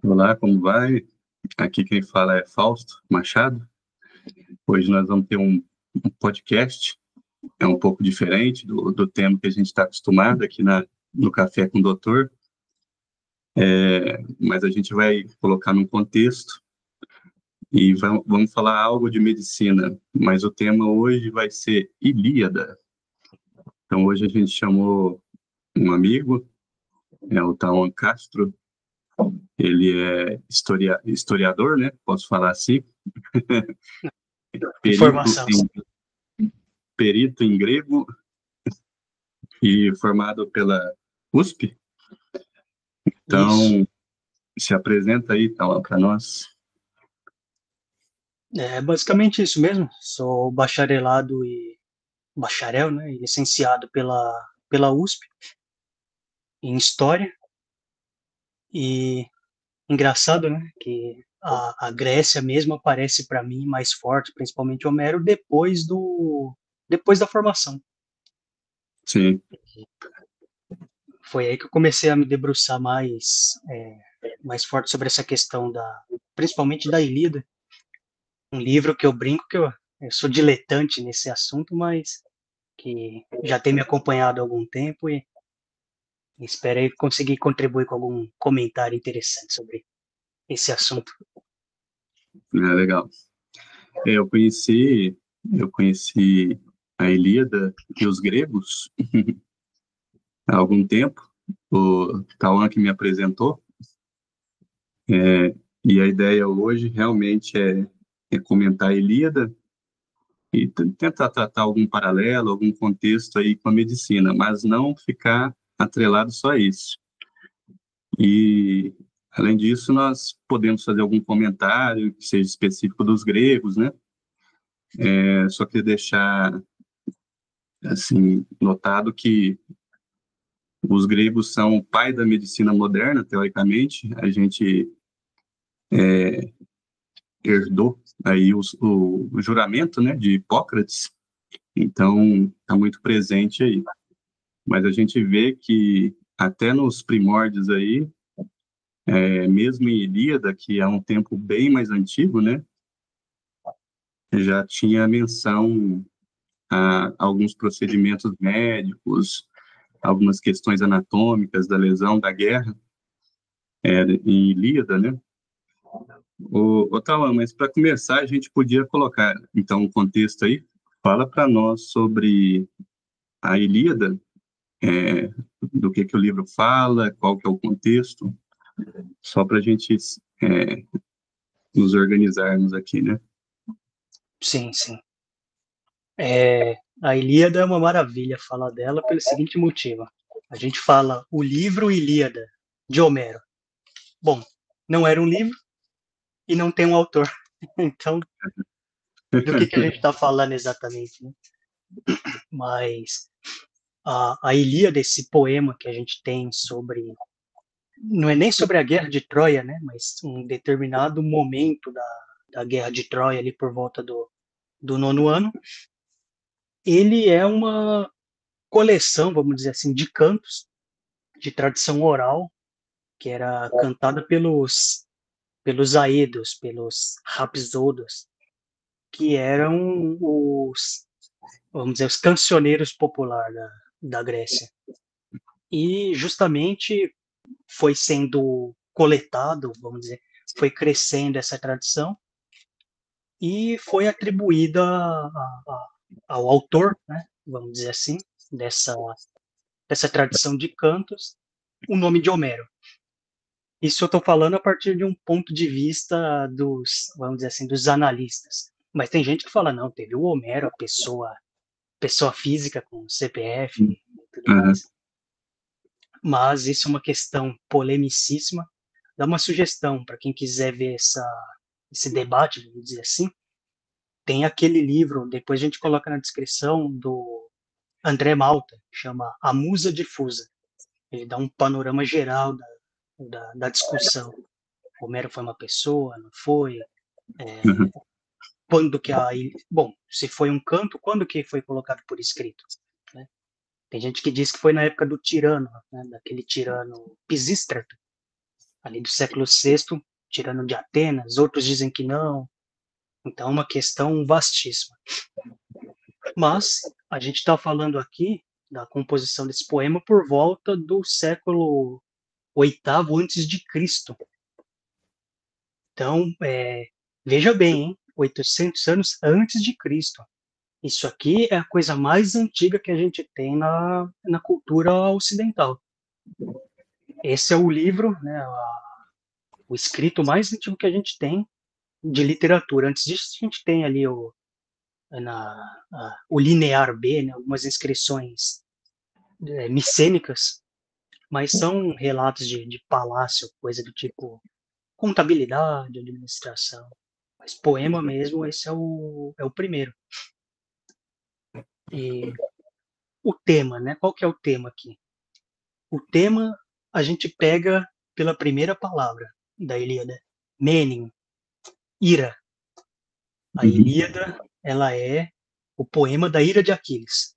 Olá, como vai? Aqui quem fala é Fausto Machado. Hoje nós vamos ter um podcast, é um pouco diferente do tema que a gente está acostumado aqui no Café com o Doutor, mas a gente vai colocar num contexto e vamos falar algo de medicina, mas o tema hoje vai ser Ilíada. Então hoje a gente chamou um amigo, o Tawan Castro. Ele é historiador, né? Posso falar assim. Informação. Perito em grego e formado pela USP. Então, Isso. se apresenta aí, tá lá para nós. É basicamente isso mesmo. Sou bacharel, né, e licenciado pela USP em História. E engraçado, né, que a Grécia mesmo aparece para mim mais forte, principalmente Homero, depois da formação. Sim. Foi aí que eu comecei a me debruçar mais forte sobre essa questão principalmente da Ilíada. Um livro que eu brinco que eu sou diletante nesse assunto, mas que já tem me acompanhado há algum tempo e espero aí conseguir contribuir com algum comentário interessante sobre esse assunto. Legal. Eu conheci a Ilíada e os gregos há algum tempo. O Tawan que me apresentou. E a ideia hoje realmente é comentar a Ilíada e tentar tratar algum paralelo, algum contexto aí com a medicina, mas não ficar atrelado só a isso. E, além disso, nós podemos fazer algum comentário que seja específico dos gregos, né? Só queria deixar, assim, notado que os gregos são o pai da medicina moderna, teoricamente. A gente herdou aí o juramento, né, de Hipócrates, então está muito presente aí. Mas a gente vê que até nos primórdios aí, mesmo em Ilíada, que é um tempo bem mais antigo, né, já tinha menção a alguns procedimentos médicos, algumas questões anatômicas da lesão, da guerra, em Ilíada, né? Tawan, mas para começar a gente podia colocar, então, um contexto aí. Fala para nós sobre a Ilíada, do que o livro fala, qual que é o contexto, só para a gente nos organizarmos aqui, né? Sim, sim. A Ilíada é uma maravilha falar dela pelo seguinte motivo. A gente fala o livro Ilíada, de Homero. Bom, não era um livro e não tem um autor. Então, do que a gente está falando exatamente, né? Mas a Ilíada, esse poema que a gente tem não é nem sobre a Guerra de Troia, né? Mas um determinado momento da Guerra de Troia, ali por volta do nono ano, ele é uma coleção, vamos dizer assim, de cantos de tradição oral, que era cantada pelos aedos, pelos rapsodos, que eram vamos dizer, os cancioneiros populares da Grécia. E justamente foi sendo coletado, vamos dizer, foi crescendo essa tradição e foi atribuída ao autor, né, vamos dizer assim, dessa tradição de cantos, o nome de Homero. Isso eu estou falando a partir de um ponto de vista vamos dizer assim, dos analistas. Mas tem gente que fala, não, teve o Homero, a pessoa física com CPF e tudo Uhum. mais. Mas isso é uma questão polemicíssima. Dá uma sugestão para quem quiser ver esse debate, vamos dizer assim. Tem aquele livro, depois a gente coloca na descrição, do André Malta, que chama A Musa Difusa. Ele dá um panorama geral da discussão. Homero foi uma pessoa, não foi? Uhum. Quando que bom, se foi um canto, quando que foi colocado por escrito, né? Tem gente que diz que foi na época do tirano, né, daquele tirano Pisístrato, ali do século VI, tirano de Atenas. Outros dizem que não. Então, é uma questão vastíssima. Mas a gente está falando aqui da composição desse poema por volta do século VIII antes de Cristo. Então, veja bem, hein? 800 anos antes de Cristo. Isso aqui é a coisa mais antiga que a gente tem na cultura ocidental. Esse é o livro, né, o escrito mais antigo que a gente tem de literatura. Antes disso, a gente tem ali o linear B, né, algumas inscrições micênicas, mas são relatos de palácio, coisa do tipo contabilidade, administração. Mas poema mesmo, esse é o primeiro. E o tema, né? Qual que é o tema aqui? O tema a gente pega pela primeira palavra da Ilíada, Menin, ira. A Ilíada, ela é o poema da ira de Aquiles.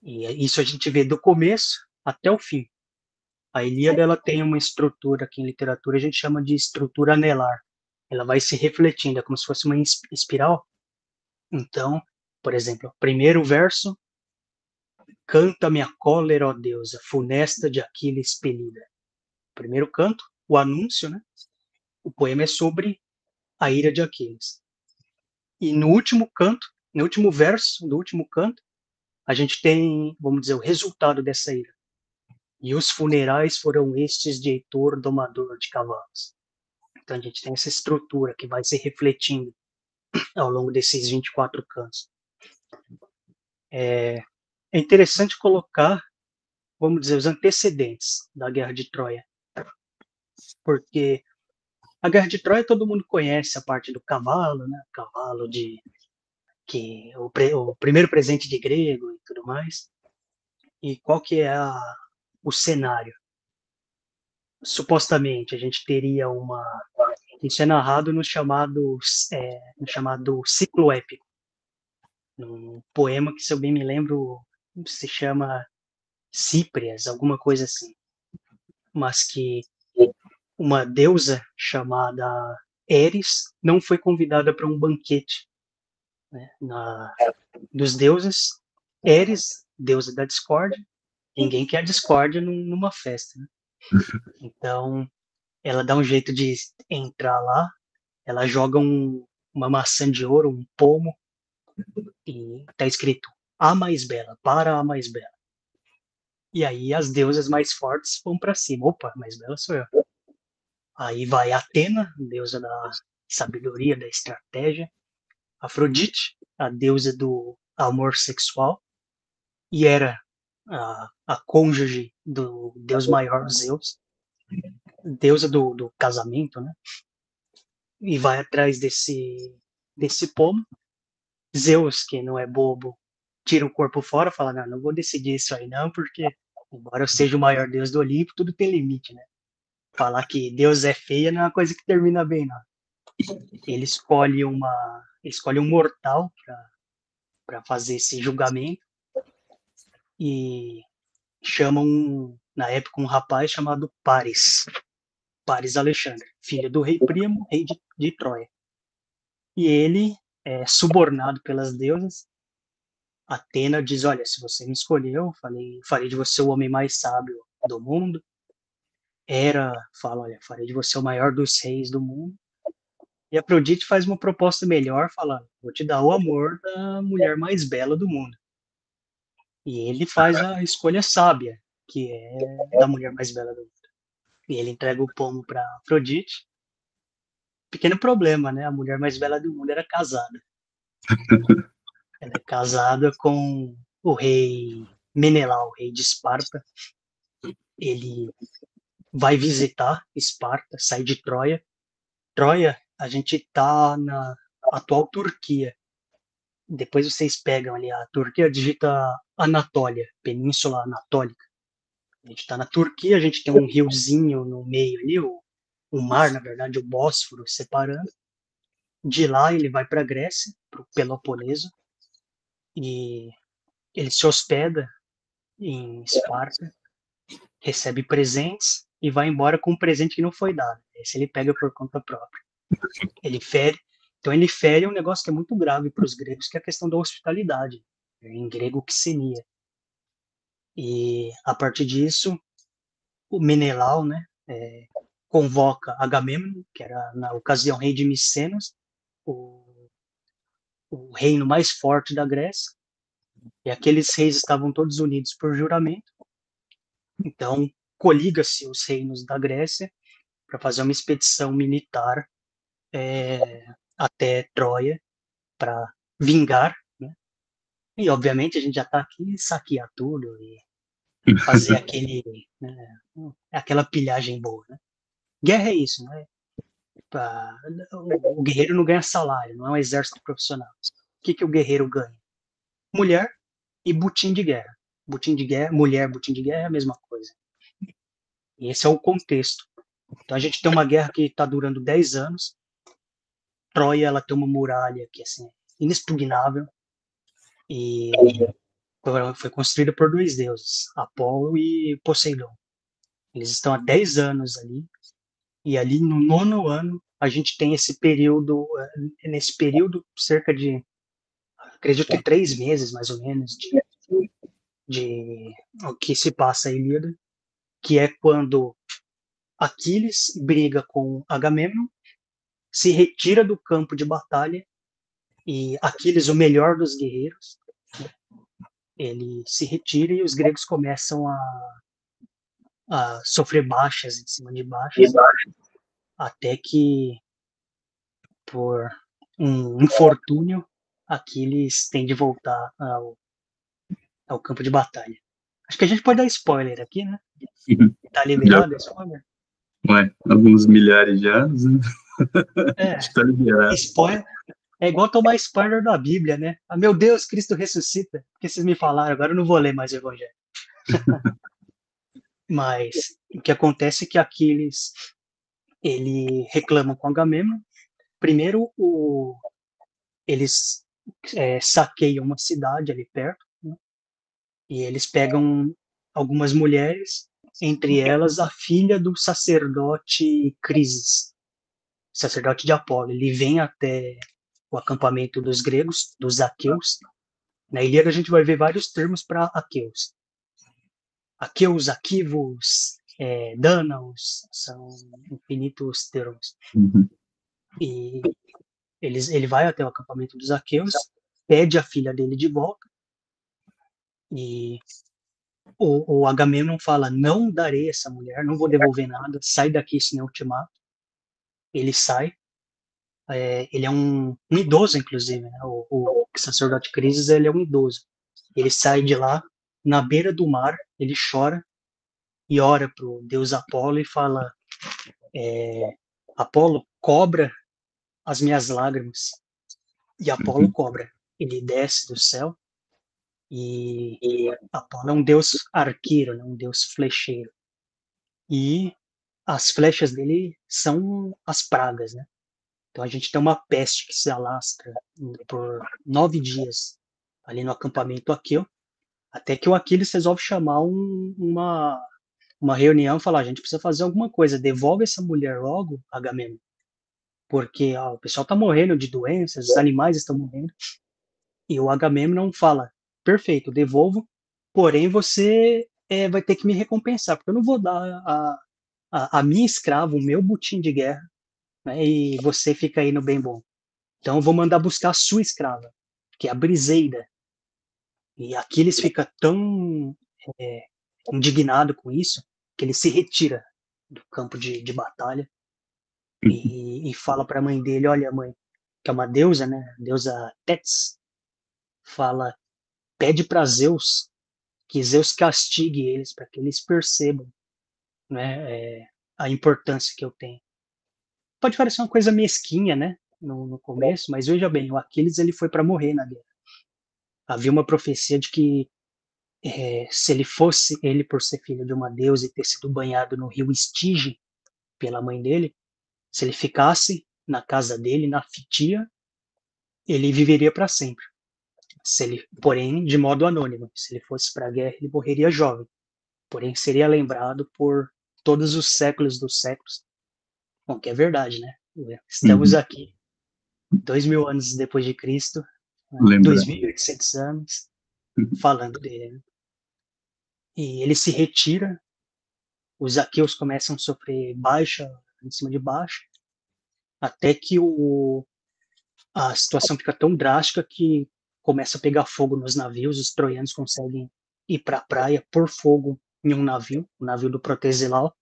E isso a gente vê do começo até o fim. A Ilíada, ela tem uma estrutura que em literatura a gente chama de estrutura anelar. Ela vai se refletindo, é como se fosse uma espiral. Então, por exemplo, primeiro verso, canta-me a cólera, ó deusa, funesta de Aquiles expelida. Primeiro canto, o anúncio, né? O poema é sobre a ira de Aquiles. E no último canto, no último verso do último canto, a gente tem, vamos dizer, o resultado dessa ira. E os funerais foram estes de Heitor, domador de cavalos. Então a gente tem essa estrutura que vai se refletindo ao longo desses 24 cantos. É interessante colocar, vamos dizer, os antecedentes da Guerra de Troia. Porque a Guerra de Troia todo mundo conhece a parte do cavalo, né? Cavalo que o primeiro presente de grego e tudo mais. E qual que é o cenário? Supostamente a gente teria isso é narrado no chamado ciclo épico, num poema que, se eu bem me lembro, se chama Cíprias, alguma coisa assim, mas que uma deusa chamada Eris não foi convidada para um banquete, né, dos deuses. Eris, deusa da discórdia, ninguém quer discórdia numa festa, né? Então, ela dá um jeito de entrar lá, ela joga uma maçã de ouro, um pomo, e tá escrito a mais bela, para a mais bela. E aí as deusas mais fortes vão para cima. Opa, a mais bela sou eu. Aí vai Atena, deusa da sabedoria, da estratégia. Afrodite, a deusa do amor sexual. E Hera, a cônjuge do deus maior, Zeus. Deusa do casamento, né? E vai atrás desse pomo. Zeus, que não é bobo, tira o corpo fora, fala, não vou decidir isso aí não, porque embora eu seja o maior deus do Olimpo, tudo tem limite, né? Falar que Deus é feia não é uma coisa que termina bem, não. Ele escolhe um mortal para fazer esse julgamento e chama na época, um rapaz chamado Paris Alexandre, filho do rei Príamo, rei de Troia. E ele é subornado pelas deusas. Atena diz, olha, se você me escolheu, farei de você o homem mais sábio do mundo. Hera fala, olha, farei de você o maior dos reis do mundo. E a Afrodite faz uma proposta melhor, falando, vou te dar o amor da mulher mais bela do mundo. E ele faz a escolha sábia, que é da mulher mais bela do mundo. E ele entrega o pomo para Afrodite. Pequeno problema, né? A mulher mais bela do mundo era casada. Ela é casada com o rei Menelau, rei de Esparta. Ele vai visitar Esparta, sai de Troia. Troia, a gente está na atual Turquia. Depois vocês pegam ali a Turquia, digita Anatólia, Península Anatólica. A gente está na Turquia, a gente tem um riozinho no meio ali, o mar, na verdade, o Bósforo separando. De lá ele vai para a Grécia, para o Peloponeso, e ele se hospeda em Esparta, recebe presentes e vai embora com um presente que não foi dado. Esse ele pega por conta própria. Ele fere. Então ele fere um negócio que é muito grave para os gregos, que é a questão da hospitalidade, em grego xenia. E a partir disso, o Menelau, né, convoca Agamemnon, que era na ocasião rei de Micenas, o reino mais forte da Grécia, e aqueles reis estavam todos unidos por juramento. Então coliga-se os reinos da Grécia para fazer uma expedição militar até Troia para vingar, né? E obviamente a gente já está aqui saquear tudo e fazer aquela pilhagem boa, né? Guerra é isso, né? O guerreiro não ganha salário, não é um exército profissional. O que o guerreiro ganha? Mulher e butim de guerra. Butim de guerra, mulher, butim de guerra é a mesma coisa. E esse é o contexto. Então a gente tem uma guerra que está durando 10 anos. Troia, ela tem uma muralha que assim, é inexpugnável e foi construída por 2 deuses, Apolo e Poseidon. Eles estão há 10 anos ali, e ali no 9º ano a gente tem esse período, nesse período cerca de, acredito que 3 meses mais ou menos, de o que se passa a Ilíada, que é quando Aquiles briga com Agamemnon, se retira do campo de batalha, e Aquiles, o melhor dos guerreiros, ele se retira e os gregos começam a sofrer baixas em cima de baixas, até que, por um infortúnio, Aquiles tem de voltar ao campo de batalha. Acho que a gente pode dar spoiler aqui, né? Tá liberado spoiler? Ué, alguns milhares de anos, né? Tá liberado. Spoiler. É igual tomar spoiler da Bíblia, né? Ah, meu Deus, Cristo ressuscita. Porque vocês me falaram, agora eu não vou ler mais o Evangelho. Mas o que acontece é que Aquiles, ele reclama com Agamemnon. Primeiro, eles saqueiam uma cidade ali perto, né? E eles pegam algumas mulheres, entre elas a filha do sacerdote Crises, sacerdote de Apolo. Ele vem até o acampamento dos gregos, dos aqueus. Na Ilíada a gente vai ver vários termos para aqueus. Aqueus, aquivos, Dânaos, são infinitos termos. E ele vai até o acampamento dos aqueus, pede a filha dele de volta, e o Agamemnon fala, não darei essa mulher, não vou devolver nada, sai daqui senão eu te mato. Ele sai, ele é um idoso, inclusive, né? O sacerdote Crises, ele é um idoso. Ele sai de lá, na beira do mar, ele chora e ora para o deus Apolo e fala, Apolo, cobra as minhas lágrimas. E Apolo cobra. Ele desce do céu e Apolo é um deus arqueiro, né? Um deus flecheiro. E as flechas dele são as pragas, né? Então a gente tem uma peste que se alastra por 9 dias ali no acampamento aqueu, até que o Aquiles resolve chamar uma reunião e falar, a gente precisa fazer alguma coisa, devolve essa mulher logo, Agamemnon, porque o pessoal está morrendo de doenças, os animais estão morrendo. E o Agamemnon fala, perfeito, devolvo, porém você vai ter que me recompensar, porque eu não vou dar a minha escrava, o meu butim de guerra, né, e você fica aí no bem bom. Então eu vou mandar buscar a sua escrava, que é a Briseida. E Aquiles fica tão indignado com isso, que ele se retira do campo de batalha e fala para a mãe dele, olha mãe, que é uma deusa, né, a deusa Tétis, fala, pede para Zeus, que Zeus castigue eles, para que eles percebam, né, a importância que eu tenho. Pode parecer uma coisa mesquinha, né, no começo, mas veja bem, o Aquiles ele foi para morrer na guerra. Havia uma profecia de que se ele fosse, ele por ser filho de uma deusa e ter sido banhado no rio Estige pela mãe dele, se ele ficasse na casa dele, na Fitia, ele viveria para sempre. porém de modo anônimo. Se ele fosse para a guerra, ele morreria jovem. Porém, seria lembrado por todos os séculos dos séculos. Bom, que é verdade, né? Estamos Uhum. aqui 2000 anos depois de Cristo, Lembrar. 2.800 anos, falando dele, né? E ele se retira, os aqueus começam a sofrer baixa em cima de baixa, até que a situação fica tão drástica que começa a pegar fogo nos navios, os troianos conseguem ir para a praia por fogo em um navio, o navio do Protesilau,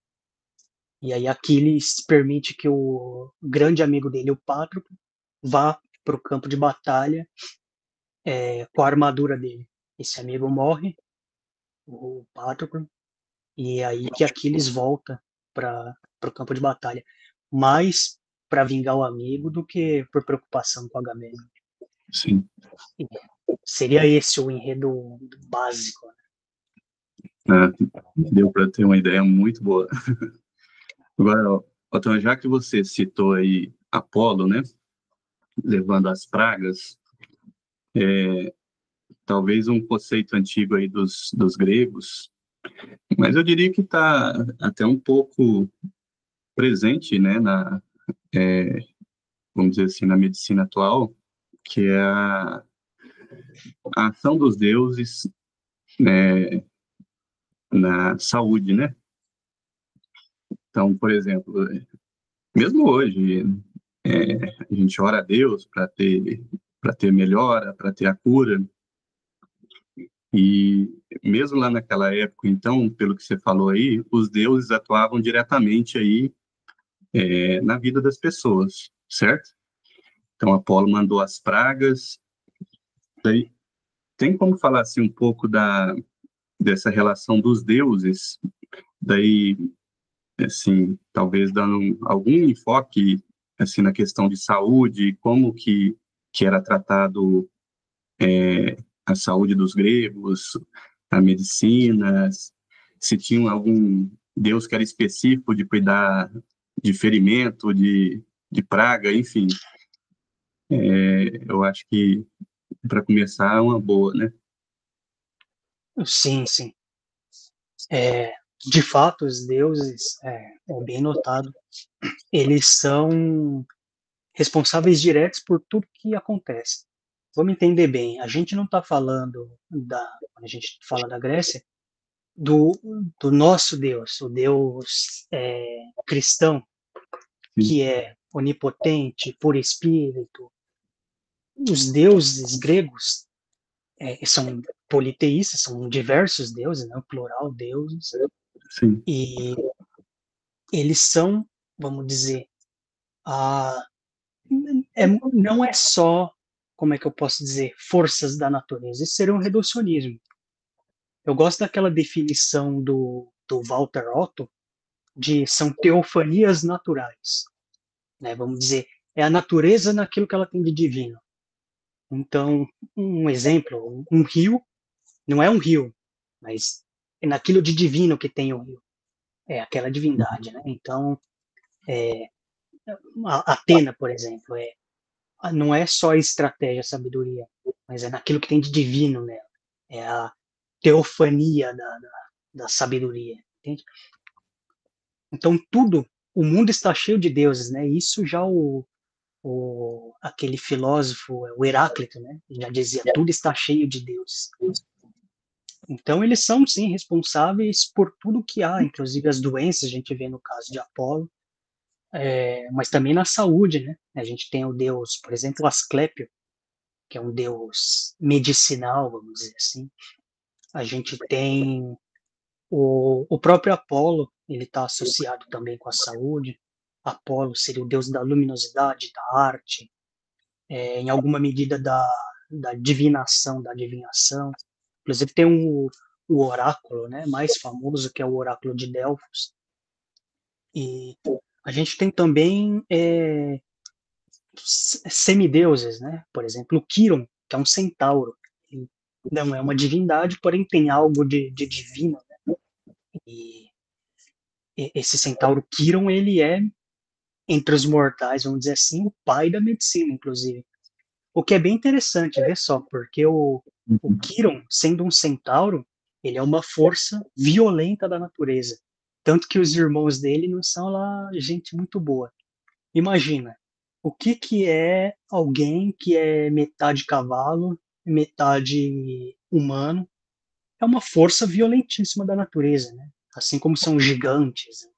e aí Aquiles permite que o grande amigo dele, o Patroclo, vá para o campo de batalha com a armadura dele. Esse amigo morre, o Patroclo, e é aí que Aquiles volta para o campo de batalha, mais para vingar o amigo do que por preocupação com Agamemnon. Sim. Seria esse o enredo básico. Ah, deu para ter uma ideia muito boa. Agora, ó, Otton, já que você citou aí Apolo, né, levando as pragas, talvez um conceito antigo aí dos gregos, mas eu diria que está até um pouco presente, né, vamos dizer assim, na medicina atual, que é a ação dos deuses, né, na saúde, né? Então, por exemplo, mesmo hoje, a gente ora a Deus para ter melhora, para ter a cura. E mesmo lá naquela época, então, pelo que você falou aí, os deuses atuavam diretamente aí na vida das pessoas, certo? Então, Apolo mandou as pragas. Daí, tem como falar assim um pouco dessa relação dos deuses? Daí, assim, talvez dando algum enfoque assim na questão de saúde, como que era tratado a saúde dos gregos, a medicina, se tinha algum deus que era específico de cuidar de ferimento, de praga, enfim. Eu acho que para começar é uma boa, né? Sim, sim. De fato, os deuses, bem notado, eles são responsáveis diretos por tudo que acontece. Vamos entender bem, a gente não está falando quando a gente fala da Grécia, do, do nosso Deus, o Deus cristão, Sim, que é onipotente, por espírito. Os deuses gregos são politeístas, são diversos deuses, né, plural deuses, sim, e eles são, vamos dizer, a, não é só, como é que eu posso dizer, forças da natureza, isso seria um reducionismo. Eu gosto daquela definição do Walter Otto, de são teofanias naturais, né? Vamos dizer, é a natureza naquilo que ela tem de divino. Então, um exemplo, um rio, não é um rio, mas é naquilo de divino que tem o rio, é aquela divindade, né? Então, a Atena, por exemplo, não é só estratégia, sabedoria, mas é naquilo que tem de divino nela, é a teofania da sabedoria, entende? Então, o mundo está cheio de deuses, né? Isso já aquele filósofo, o Heráclito, né? Já dizia, tudo está cheio de deuses. Então, eles são, sim, responsáveis por tudo que há, inclusive as doenças, a gente vê no caso de Apolo, mas também na saúde, né? A gente tem o deus, por exemplo, Asclépio, que é um deus medicinal, vamos dizer assim. A gente tem o próprio Apolo, ele está associado também com a saúde. Apolo seria o deus da luminosidade, da arte, em alguma medida da divinação, da adivinhação. Inclusive tem o oráculo, né, mais famoso, que é o oráculo de Delfos. E a gente tem também semideuses, né? Por exemplo, o Quiron, que é um centauro. Ele não é uma divindade, porém tem algo de divino, né? E esse centauro Quiron, ele é, entre os mortais, vamos dizer assim, o pai da medicina, inclusive. O que é bem interessante, vê só, porque o Quirón, sendo um centauro, ele é uma força violenta da natureza. Tanto que os irmãos dele não são lá gente muito boa. Imagina, o que que é alguém que é metade cavalo, metade humano? É uma força violentíssima da natureza, né? Assim como são gigantes,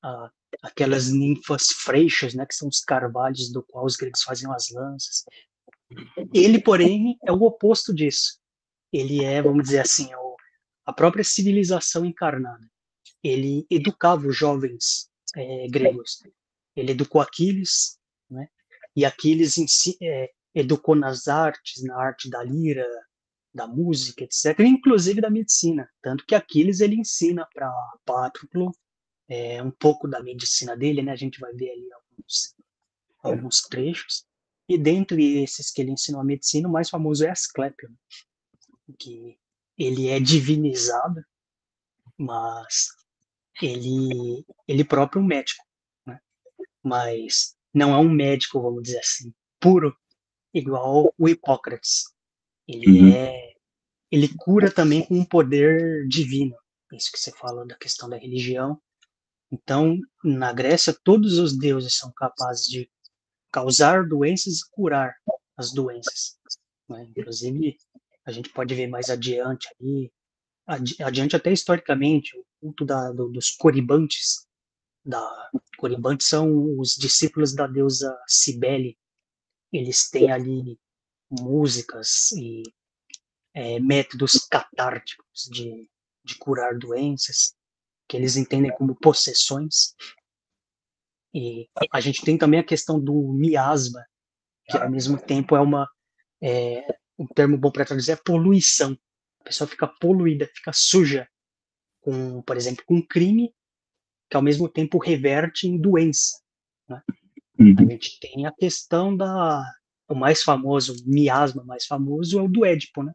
a- aquelas ninfas freixas, né, que são os carvalhos do qual os gregos faziam as lanças. Ele, porém, é o oposto disso. Ele é, vamos dizer assim, a própria civilização encarnada. Ele educava os jovens gregos. Ele educou Aquiles, né? E Aquiles educou nas artes, na arte da lira, da música, etc., inclusive da medicina. Tanto que Aquiles ele ensina para Patroclo um pouco da medicina dele, né? A gente vai ver ali alguns trechos. E dentre esses que ele ensinou a medicina, o mais famoso é Asclépio, né? Que ele é divinizado, mas ele próprio é um médico, né? Mas não é um médico, vamos dizer assim, puro, igual o Hipócrates. Ele Uhum. é, ele cura também com um poder divino. Isso que você fala da questão da religião. Então, na Grécia, todos os deuses são capazes de causar doenças e curar as doenças, né? Inclusive, a gente pode ver mais adiante ali, adiante até historicamente, o culto dos coribantes. Coribantes são os discípulos da deusa Cibele. Eles têm ali músicas e métodos catárticos de curar doenças, que eles entendem como possessões. E a gente tem também a questão do miasma, que ao mesmo tempo um termo bom para traduzir é poluição. A pessoa fica poluída, fica suja com, por exemplo, com um crime que ao mesmo tempo reverte em doença, né? A Uhum. gente tem a questão o mais famoso, o miasma mais famoso é o do Édipo, né?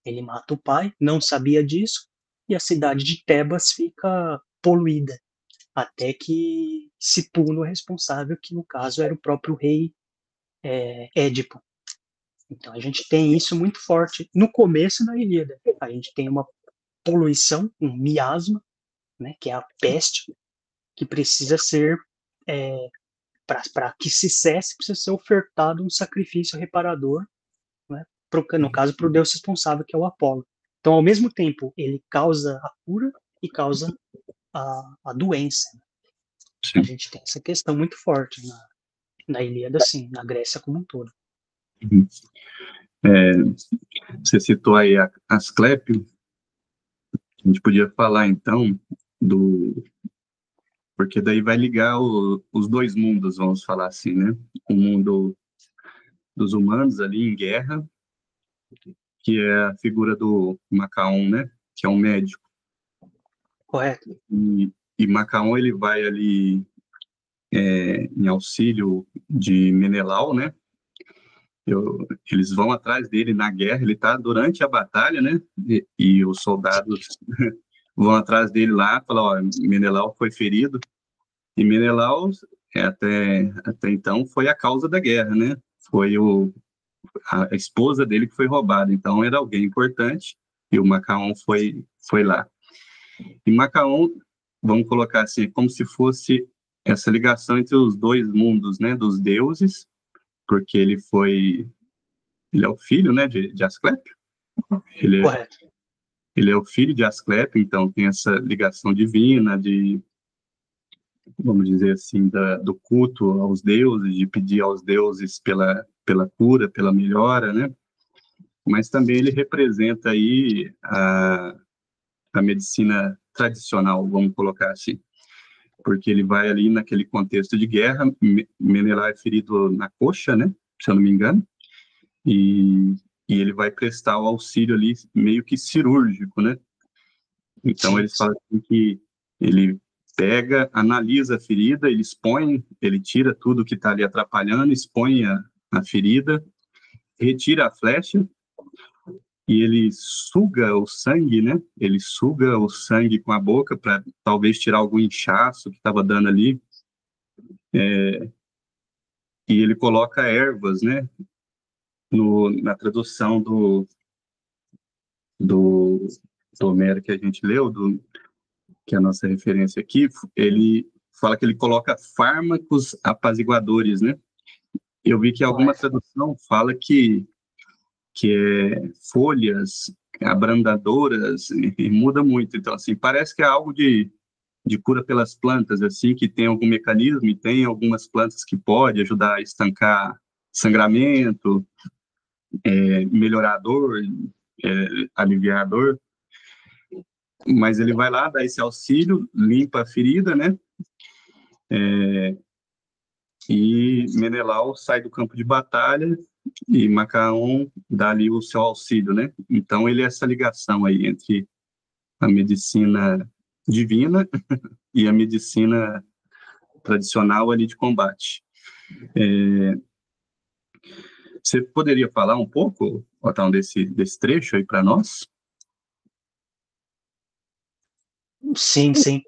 Ele mata o pai, não sabia disso, e a cidade de Tebas fica poluída, até que se puna o responsável, que no caso era o próprio rei Édipo. Então a gente tem isso muito forte no começo da Ilíada. A gente tem uma poluição, um miasma, né, que é a peste, que precisa ser, para que se cesse, precisa ser ofertado um sacrifício reparador, né, no caso, para o deus responsável, que é o Apolo. Então, ao mesmo tempo, ele causa a cura e causa a doença. A Sim. gente tem essa questão muito forte na Ilíada, assim, na Grécia como um todo. Uhum. É, você citou aí a Asclépio, a gente podia falar então do. Porque daí vai ligar os dois mundos, vamos falar assim, né? O mundo dos humanos ali em guerra, que é a figura do Macaon, né? Que é um médico. Correto? E Macaon ele vai ali em auxílio de Menelau, né? Eles vão atrás dele na guerra, ele está durante a batalha, né? E os soldados vão atrás dele lá, falam, ó, Menelau foi ferido, e Menelau, até então, foi a causa da guerra, né? Foi a esposa dele que foi roubada, então era alguém importante, e o Macaon foi lá. E Macaon, vamos colocar assim, como se fosse essa ligação entre os dois mundos, né? Dos deuses, porque ele é o filho, né, de Asclépio. Ele é, Correto. ele é o filho de Asclépio, então tem essa ligação divina, vamos dizer assim, do culto aos deuses, de pedir aos deuses pela cura, pela melhora, né? Mas também ele representa aí a medicina tradicional, vamos colocar assim, porque ele vai ali naquele contexto de guerra, Menelau é ferido na coxa, né? Se eu não me engano, e, e ele vai prestar o auxílio ali meio que cirúrgico, né? Então Sim. eles falam assim que ele pega, analisa a ferida, ele expõe, ele tira tudo que está ali atrapalhando, expõe a ferida, retira a flecha e ele suga o sangue, né? Ele suga o sangue com a boca para talvez tirar algum inchaço que estava dando ali. E ele coloca ervas, né? Na tradução do Homero que a gente leu, que é a nossa referência aqui, ele fala que ele coloca fármacos apaziguadores, né? Eu vi que alguma tradução fala que é folhas abrandadoras, e muda muito. Então, assim, parece que é algo de cura pelas plantas, assim, que tem algum mecanismo, e tem algumas plantas que pode ajudar a estancar sangramento, melhorar a dor, aliviar a dor, mas ele vai lá, dá esse auxílio, limpa a ferida, né? E Menelau sai do campo de batalha e Macaon dá ali o seu auxílio, né? Então ele é essa ligação aí entre a medicina divina e a medicina tradicional ali de combate. Você poderia falar um pouco, Otávio, desse trecho aí para nós? Sim, sim.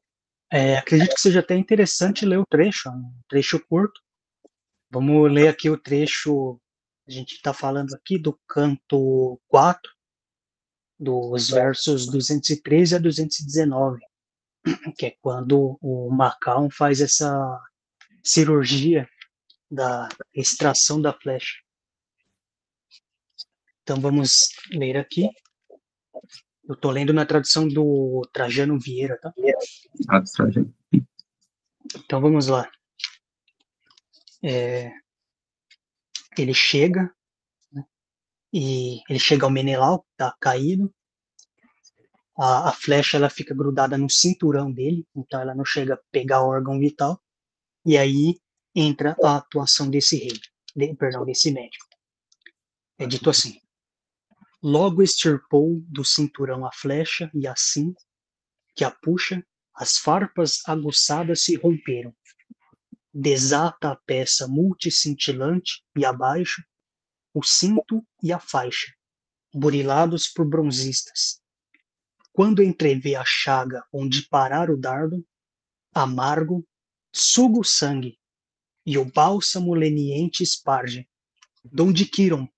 Acredito que seja até interessante ler o trecho, um trecho curto. Vamos ler aqui o trecho, a gente está falando aqui do canto 4, dos versos 213 a 219, que é quando o Macaon faz essa cirurgia da extração da flecha. Então vamos ler aqui. Eu estou lendo na tradução do Trajano Vieira, tá? Então vamos lá. Ele chega, né, e ele chega ao Menelau, tá caído. A flecha ela fica grudada no cinturão dele, então ela não chega a pegar o órgão vital. E aí entra a atuação desse desse médico. É dito assim: logo extirpou do cinturão a flecha, e assim que a puxa, as farpas aguçadas se romperam. Desata a peça multicintilante e abaixo o cinto e a faixa, burilados por bronzistas. Quando entrevê a chaga onde parar o dardo, amargo, suga o sangue, e o bálsamo leniente esparge, donde quiram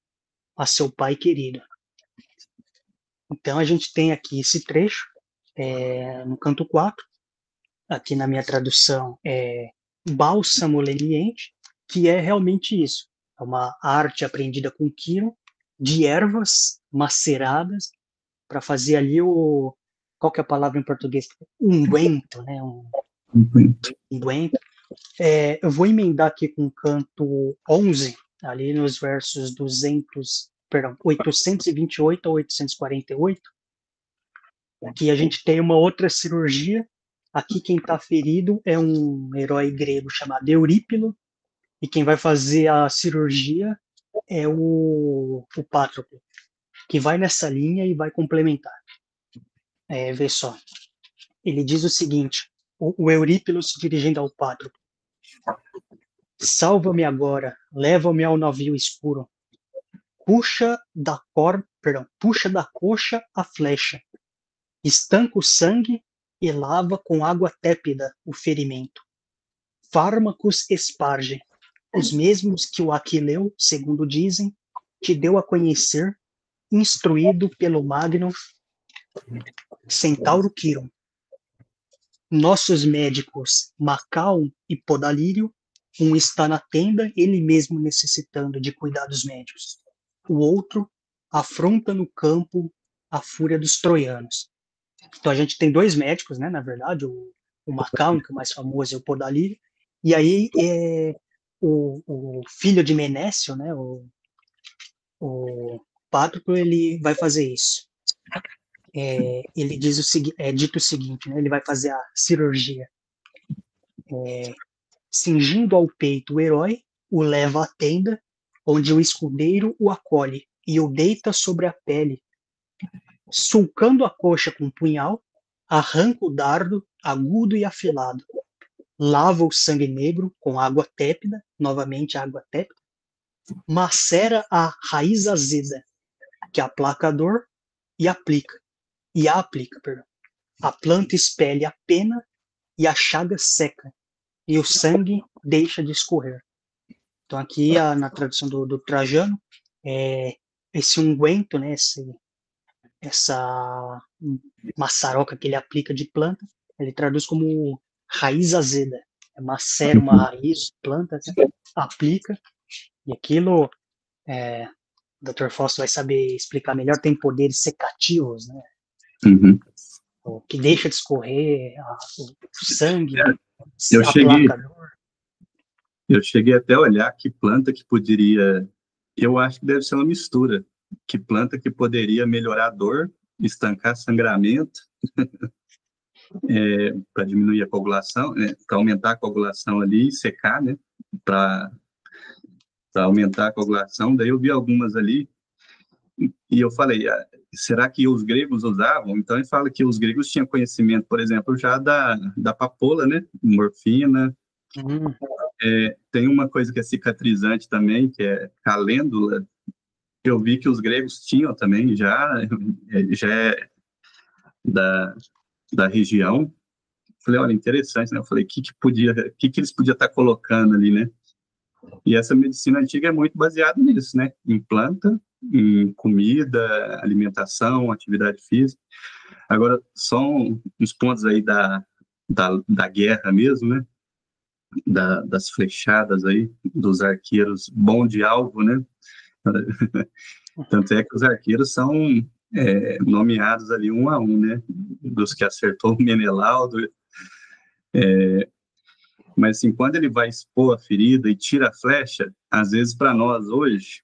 a seu pai querido. Então a gente tem aqui esse trecho, no canto 4, aqui na minha tradução é bálsamo leniente, que é realmente isso. É uma arte aprendida com Kiron, de ervas maceradas, para fazer ali qual que é a palavra em português? Unguento, né? Unguento. Eu vou emendar aqui com o canto 11, ali nos versos 828 a 848, que a gente tem uma outra cirurgia. Aqui quem está ferido é um herói grego chamado Eurípilo, e quem vai fazer a cirurgia é o Pátroclo, que vai nessa linha e vai complementar. Vê só. Ele diz o seguinte, o Eurípilo se dirigindo ao Pátroclo: salva-me agora, leva-me ao navio escuro, puxa da coxa a flecha, estanca o sangue e lava com água tépida o ferimento. Fármacos esparge, os mesmos que o Aquileu, segundo dizem, te deu a conhecer, instruído pelo magno centauro Quiron. Nossos médicos, Macaon e Podalírio, um está na tenda, ele mesmo necessitando de cuidados médicos. O outro afronta no campo a fúria dos troianos. Então a gente tem dois médicos, né, na verdade, o Macaon, que é o mais famoso, e o Podalírio, e aí o filho de Menécio, né, o Pátroclo, ele vai fazer isso. Ele diz dito o seguinte, né, ele vai fazer a cirurgia. Cingindo ao peito o herói, o leva à tenda, onde o escudeiro o acolhe e o deita sobre a pele. Sulcando a coxa com um punhal, arranca o dardo agudo e afilado. Lava o sangue negro com água tépida, novamente água tépida. Macera a raiz azeda, que aplaca a dor, e a aplica. A planta expele a pena e a chaga seca, e o sangue deixa de escorrer. Então aqui na tradução do Trajano, esse unguento, né, essa maçaroca que ele aplica de planta, ele traduz como raiz azeda. Macera uma raiz, planta, né, aplica, e aquilo, o Dr. Fausto vai saber explicar melhor, tem poderes secativos, né, Uhum. que deixa de escorrer o sangue, Eu cheguei, aplaca a dor. eu cheguei até a olhar que planta que poderia, eu acho que deve ser uma mistura, que planta que poderia melhorar a dor, estancar sangramento, para diminuir a coagulação, né, para aumentar a coagulação ali e secar, né, para aumentar a coagulação. Daí eu vi algumas ali e eu falei, será que os gregos usavam? Então ele fala que os gregos tinham conhecimento, por exemplo, já da papoula, né, morfina. Tem uma coisa que é cicatrizante também, que é calêndula. Eu vi que os gregos tinham também, já é da região. Falei, olha, interessante, né? Eu falei, que eles podiam estar colocando ali, né? E essa medicina antiga é muito baseada nisso, né? Em planta, em comida, alimentação, atividade física. Agora, são uns pontos aí da guerra mesmo, né? Das flechadas aí, dos arqueiros bom de alvo, né? Tanto é que os arqueiros são nomeados ali um a um, né? Dos que acertou o Menelaudo. Mas, assim, quando ele vai expor a ferida e tira a flecha, às vezes, para nós hoje,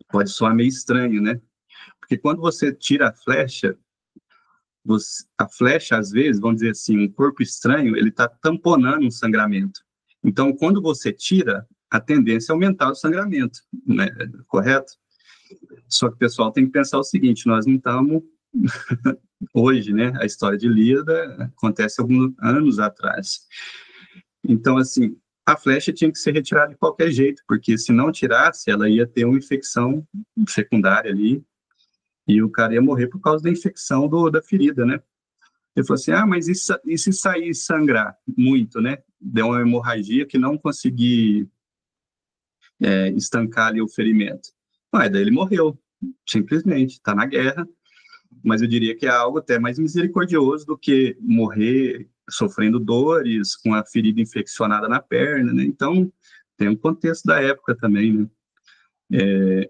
pode soar meio estranho, né? Porque quando você tira a flecha, às vezes, vamos dizer assim, um corpo estranho, ele está tamponando um sangramento. Então, quando você tira, a tendência é aumentar o sangramento, né? Correto? Só que o pessoal tem que pensar o seguinte, nós não estamos hoje, né? A história de Líada acontece alguns anos atrás. Então, assim, a flecha tinha que ser retirada de qualquer jeito, porque se não tirasse, ela ia ter uma infecção secundária ali, e o cara ia morrer por causa da infecção da ferida, né? Ele falou assim, mas e se sair e sangrar muito, né? Deu uma hemorragia que não consegui estancar ali o ferimento. Daí ele morreu, simplesmente, está na guerra, mas eu diria que é algo até mais misericordioso do que morrer sofrendo dores, com a ferida infeccionada na perna, né? Então, tem um contexto da época também, né?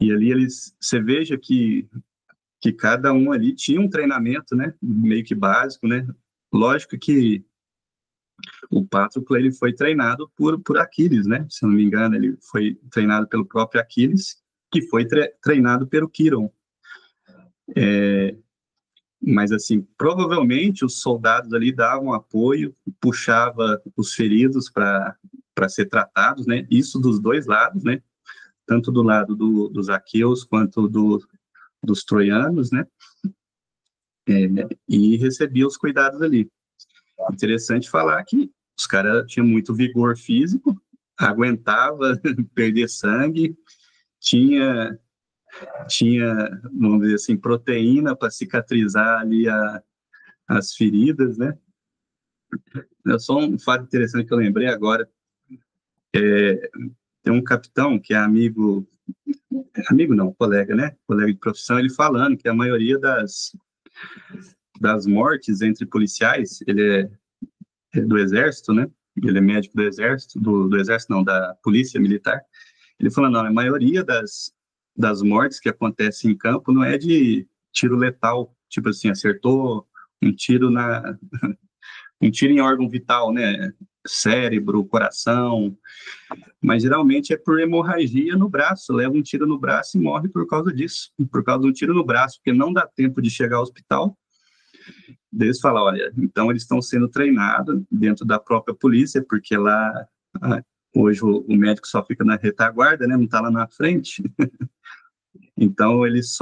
E ali você veja que cada um ali tinha um treinamento, né? Meio que básico, né? Lógico que o Patroclo, ele foi treinado por Aquiles, né? Se não me engano, ele foi treinado pelo próprio Aquiles, que foi treinado pelo Quiron. Mas, assim, provavelmente os soldados ali davam apoio, puxava os feridos para ser tratados, né? Isso dos dois lados, né? Tanto do lado dos aqueus quanto dos troianos, né? E recebia os cuidados ali. Interessante falar que os caras tinham muito vigor físico, aguentava perder sangue, tinha, vamos dizer assim, proteína para cicatrizar ali as feridas, né? É só um fato interessante que eu lembrei agora. Tem um capitão que é amigo não, colega, né? Colega de profissão, ele falando que a maioria das mortes entre policiais, ele é do exército, né? Ele é médico do exército, do exército não, da polícia militar. Ele falou, não, a maioria das mortes que acontecem em campo não é de tiro letal, tipo assim, acertou um tiro um tiro em órgão vital, né? Cérebro, coração, mas geralmente é por hemorragia no braço, leva um tiro no braço e morre por causa disso, por causa de um tiro no braço, porque não dá tempo de chegar ao hospital. Eles falam, olha, então eles estão sendo treinados dentro da própria polícia, porque lá, hoje o médico só fica na retaguarda, né, não está lá na frente, então eles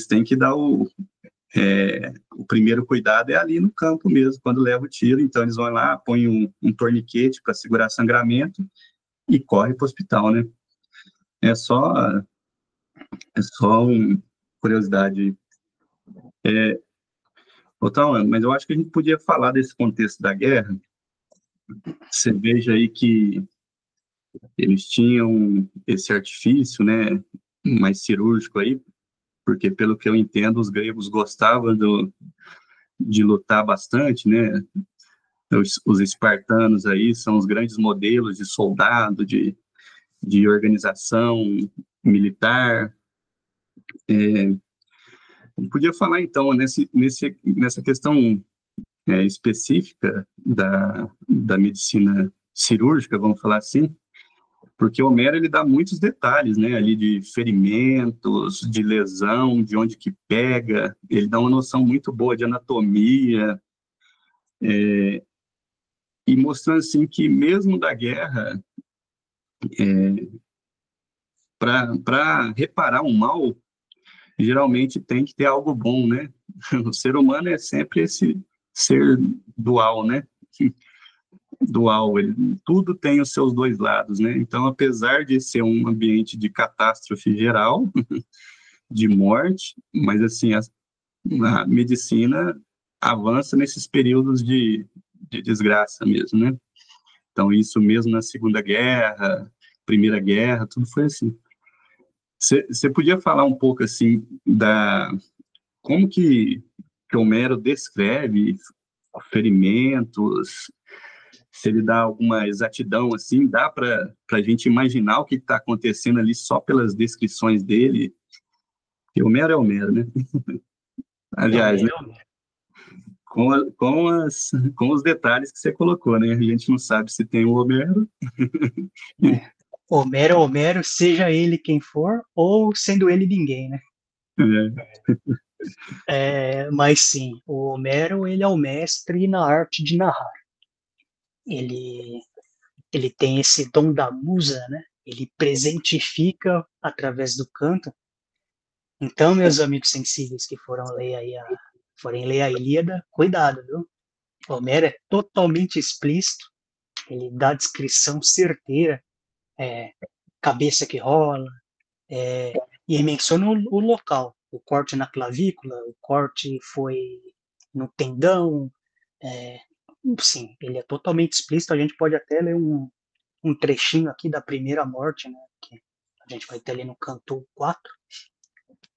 têm que dar o primeiro cuidado é ali no campo mesmo, quando leva o tiro, então eles vão lá, põem um torniquete para segurar sangramento e corre para o hospital, né? É só, uma curiosidade. Mas eu acho que a gente podia falar desse contexto da guerra. Você veja aí que Eles tinham esse artifício, né, mais cirúrgico aí, porque, pelo que eu entendo, os gregos gostavam de lutar bastante, né? Os espartanos aí são os grandes modelos de soldado, de organização militar. Podia falar, então, nessa questão específica da medicina cirúrgica, vamos falar assim, porque o Homero ele dá muitos detalhes, né, ali de ferimentos, de lesão, de onde que pega, ele dá uma noção muito boa de anatomia, e mostrando assim que mesmo da guerra, para reparar um mal, geralmente tem que ter algo bom, né? O ser humano é sempre esse ser dual, né? Dual, tudo tem os seus dois lados, né? Então, apesar de ser um ambiente de catástrofe geral, de morte, mas assim, a medicina avança nesses períodos de desgraça mesmo, né? Então, isso mesmo na Segunda Guerra, Primeira Guerra, tudo foi assim. Você podia falar um pouco, assim, como que Homero descreve ferimentos, se ele dá alguma exatidão, assim, dá para a gente imaginar o que está acontecendo ali só pelas descrições dele? E Homero é Homero, né? Aliás, né? Homero, Homero. Com os detalhes que você colocou, né? A gente não sabe se tem o Homero. É. Homero, Homero, seja ele quem for, ou sendo ele ninguém, né? Mas sim, o Homero, ele é o mestre na arte de narrar. Ele, ele tem esse dom da musa, né? Ele presentifica através do canto. Então, meus amigos sensíveis que forem ler a Ilíada, cuidado, viu? O Homero é totalmente explícito, ele dá descrição certeira, cabeça que rola, e ele menciona o local, o corte na clavícula, o corte foi no tendão, é, sim, ele é totalmente explícito, a gente pode até ler um trechinho aqui da primeira morte, né, que a gente vai ter ali no canto 4,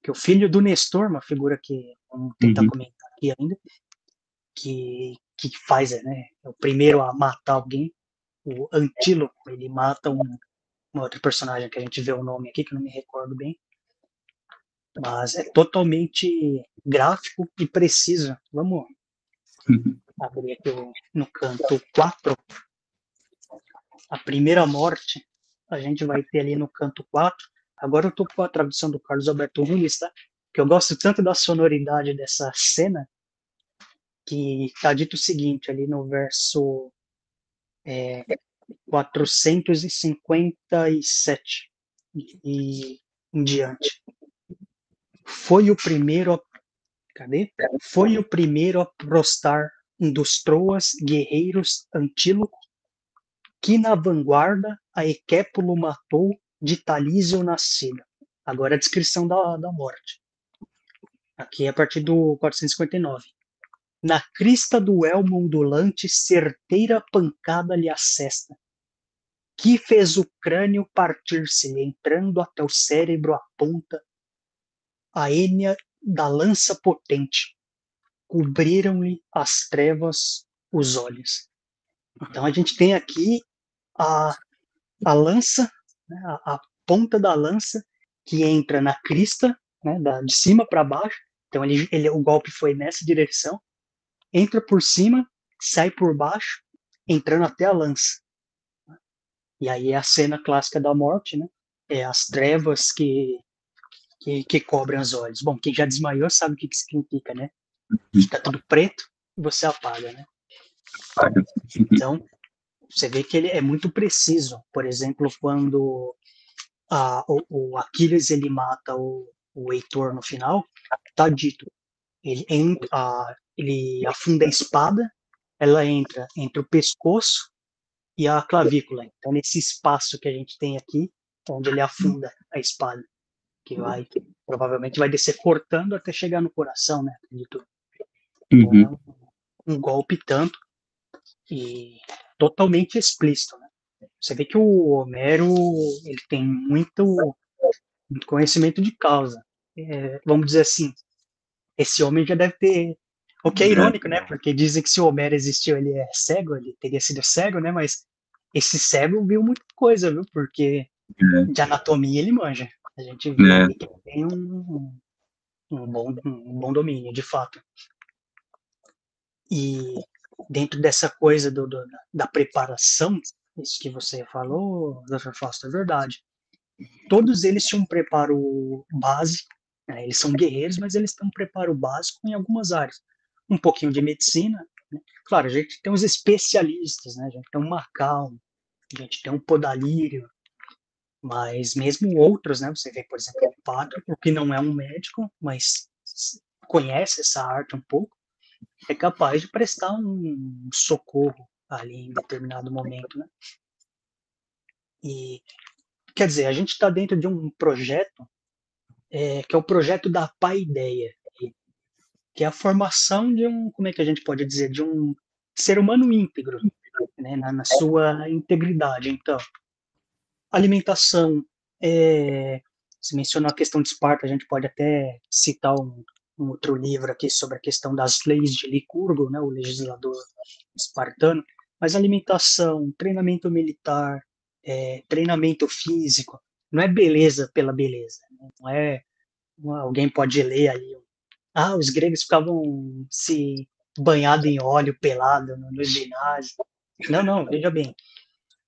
que é o filho do Nestor, uma figura que vamos tentar Uhum. comentar aqui ainda, que faz, né, é o primeiro a matar alguém, o Antíloco, ele mata um outro personagem que a gente vê o nome aqui, que eu não me recordo bem, mas é totalmente gráfico e preciso. Vamos abrir aqui no canto 4, a primeira morte, a gente vai ter ali no canto 4. Agora eu tô com a tradução do Carlos Alberto Nunes, tá? Que eu gosto tanto da sonoridade dessa cena, que tá dito o seguinte, ali no verso 457 e em diante. Foi o primeiro Cadê? Foi o primeiro a prostar um dos Troas guerreiros Antíloco, que na vanguarda a Equépulo matou de Talísio nascida. Agora a descrição da morte. Aqui é a partir do 459. Na crista do elmo ondulante, certeira pancada lhe assesta, que fez o crânio partir-se, entrando até o cérebro a ponta, a ênia da lança potente, cobriram-lhe as trevas os olhos. Então a gente tem aqui a, a lança, né, a ponta da lança que entra na crista, né, de cima para baixo. Então o golpe foi nessa direção, entra por cima, sai por baixo, entrando até a lança. E aí é a cena clássica da morte, né? É as trevas que cobrem os olhos. Bom, quem já desmaiou sabe o que significa, né? Fica tudo preto e você apaga, né? Então, você vê que ele é muito preciso. Por exemplo, quando o Aquiles ele mata o Heitor no final, tá dito. Ele afunda a espada, ela entra entre o pescoço e a clavícula. Então, nesse espaço que a gente tem aqui, onde ele afunda a espada, que provavelmente vai descer cortando até chegar no coração, né? Acredito. Então, Uhum. é um golpe tanto e totalmente explícito, né? Você vê que o Homero, ele tem muito conhecimento de causa. Vamos dizer assim, esse homem já deve ter. O que é irônico, né? Porque dizem que se o Homero existiu, ele é cego, ele teria sido cego, né? Mas esse cego viu muita coisa, viu? Porque de anatomia ele manja. A gente vê é, ali que ele tem um bom domínio, de fato. E dentro dessa coisa da preparação, isso que você falou, Dr. Fausto, é verdade. Todos eles tinham um preparo básico, né? Eles são guerreiros, mas eles têm um preparo básico em algumas áreas. Um pouquinho de medicina, né? Claro, a gente tem os especialistas, né? A gente tem um Macau, a gente tem um Podalírio, mas mesmo outros, né? Você vê, por exemplo, o Pátrico, que não é um médico, mas conhece essa arte um pouco, é capaz de prestar um socorro ali em determinado momento, né? E, quer dizer, a gente está dentro de um projeto que é o projeto da Paideia, que é a formação de um, como é que a gente pode dizer, de um ser humano íntegro, né, na sua integridade. Então, alimentação, você mencionou a questão de Esparta, a gente pode até citar um outro livro aqui sobre a questão das leis de Licurgo, né, o legislador espartano, mas alimentação, treinamento militar, treinamento físico, não é beleza pela beleza, né? Alguém pode ler ali, os gregos ficavam se banhado em óleo pelado no ginásio. Não, não, veja bem.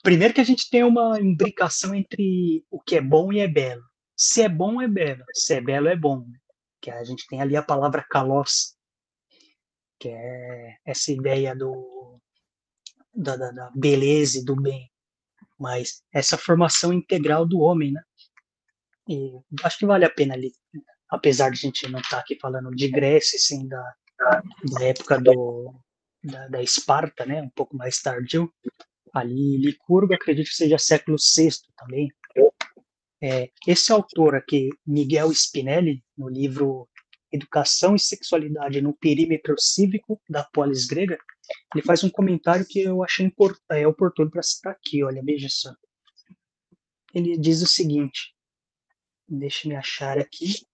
Primeiro que a gente tem uma imbricação entre o que é bom e é belo. Se é bom, é belo. Se é belo, é bom. Que a gente tem ali a palavra kalos, que é essa ideia da beleza e do bem. Mas essa formação integral do homem, né? E acho que vale a pena ali, apesar de a gente não estar aqui falando de Grécia, sim, da época da Esparta, né? Um pouco mais tardio. Ali, Licurgo, acredito que seja século VI também. Esse autor aqui, Miguel Spinelli, no livro Educação e Sexualidade no Perímetro Cívico da Polis Grega, ele faz um comentário que eu achei oportuno para citar aqui, olha, veja só. Ele diz o seguinte, deixa eu achar aqui.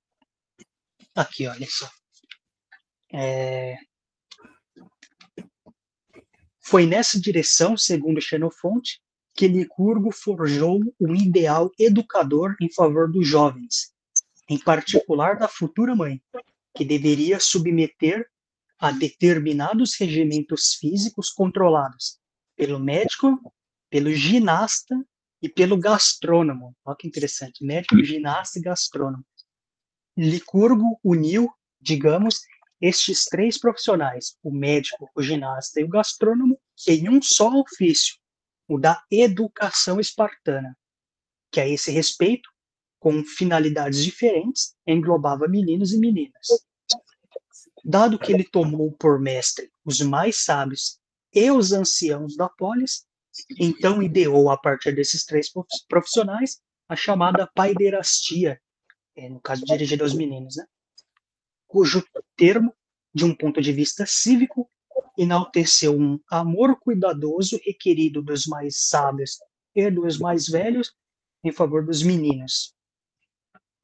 Aqui, olha só. Foi nessa direção, segundo Xenofonte, que Licurgo forjou um ideal educador em favor dos jovens, em particular da futura mãe, que deveria submeter a determinados regimentos físicos controlados pelo médico, pelo ginasta e pelo gastrônomo. Olha que interessante, médico, ginasta e gastrônomo. Licurgo uniu, digamos, estes três profissionais, o médico, o ginasta e o gastrônomo, em um só ofício, o da educação espartana, que a esse respeito, com finalidades diferentes, englobava meninos e meninas. Dado que ele tomou por mestre os mais sábios e os anciãos da polis, então ideou a partir desses três profissionais a chamada paiderastia, no caso dirigida aos meninos, né? Cujo termo, de um ponto de vista cívico, enalteceu um amor cuidadoso requerido dos mais sábios e dos mais velhos em favor dos meninos,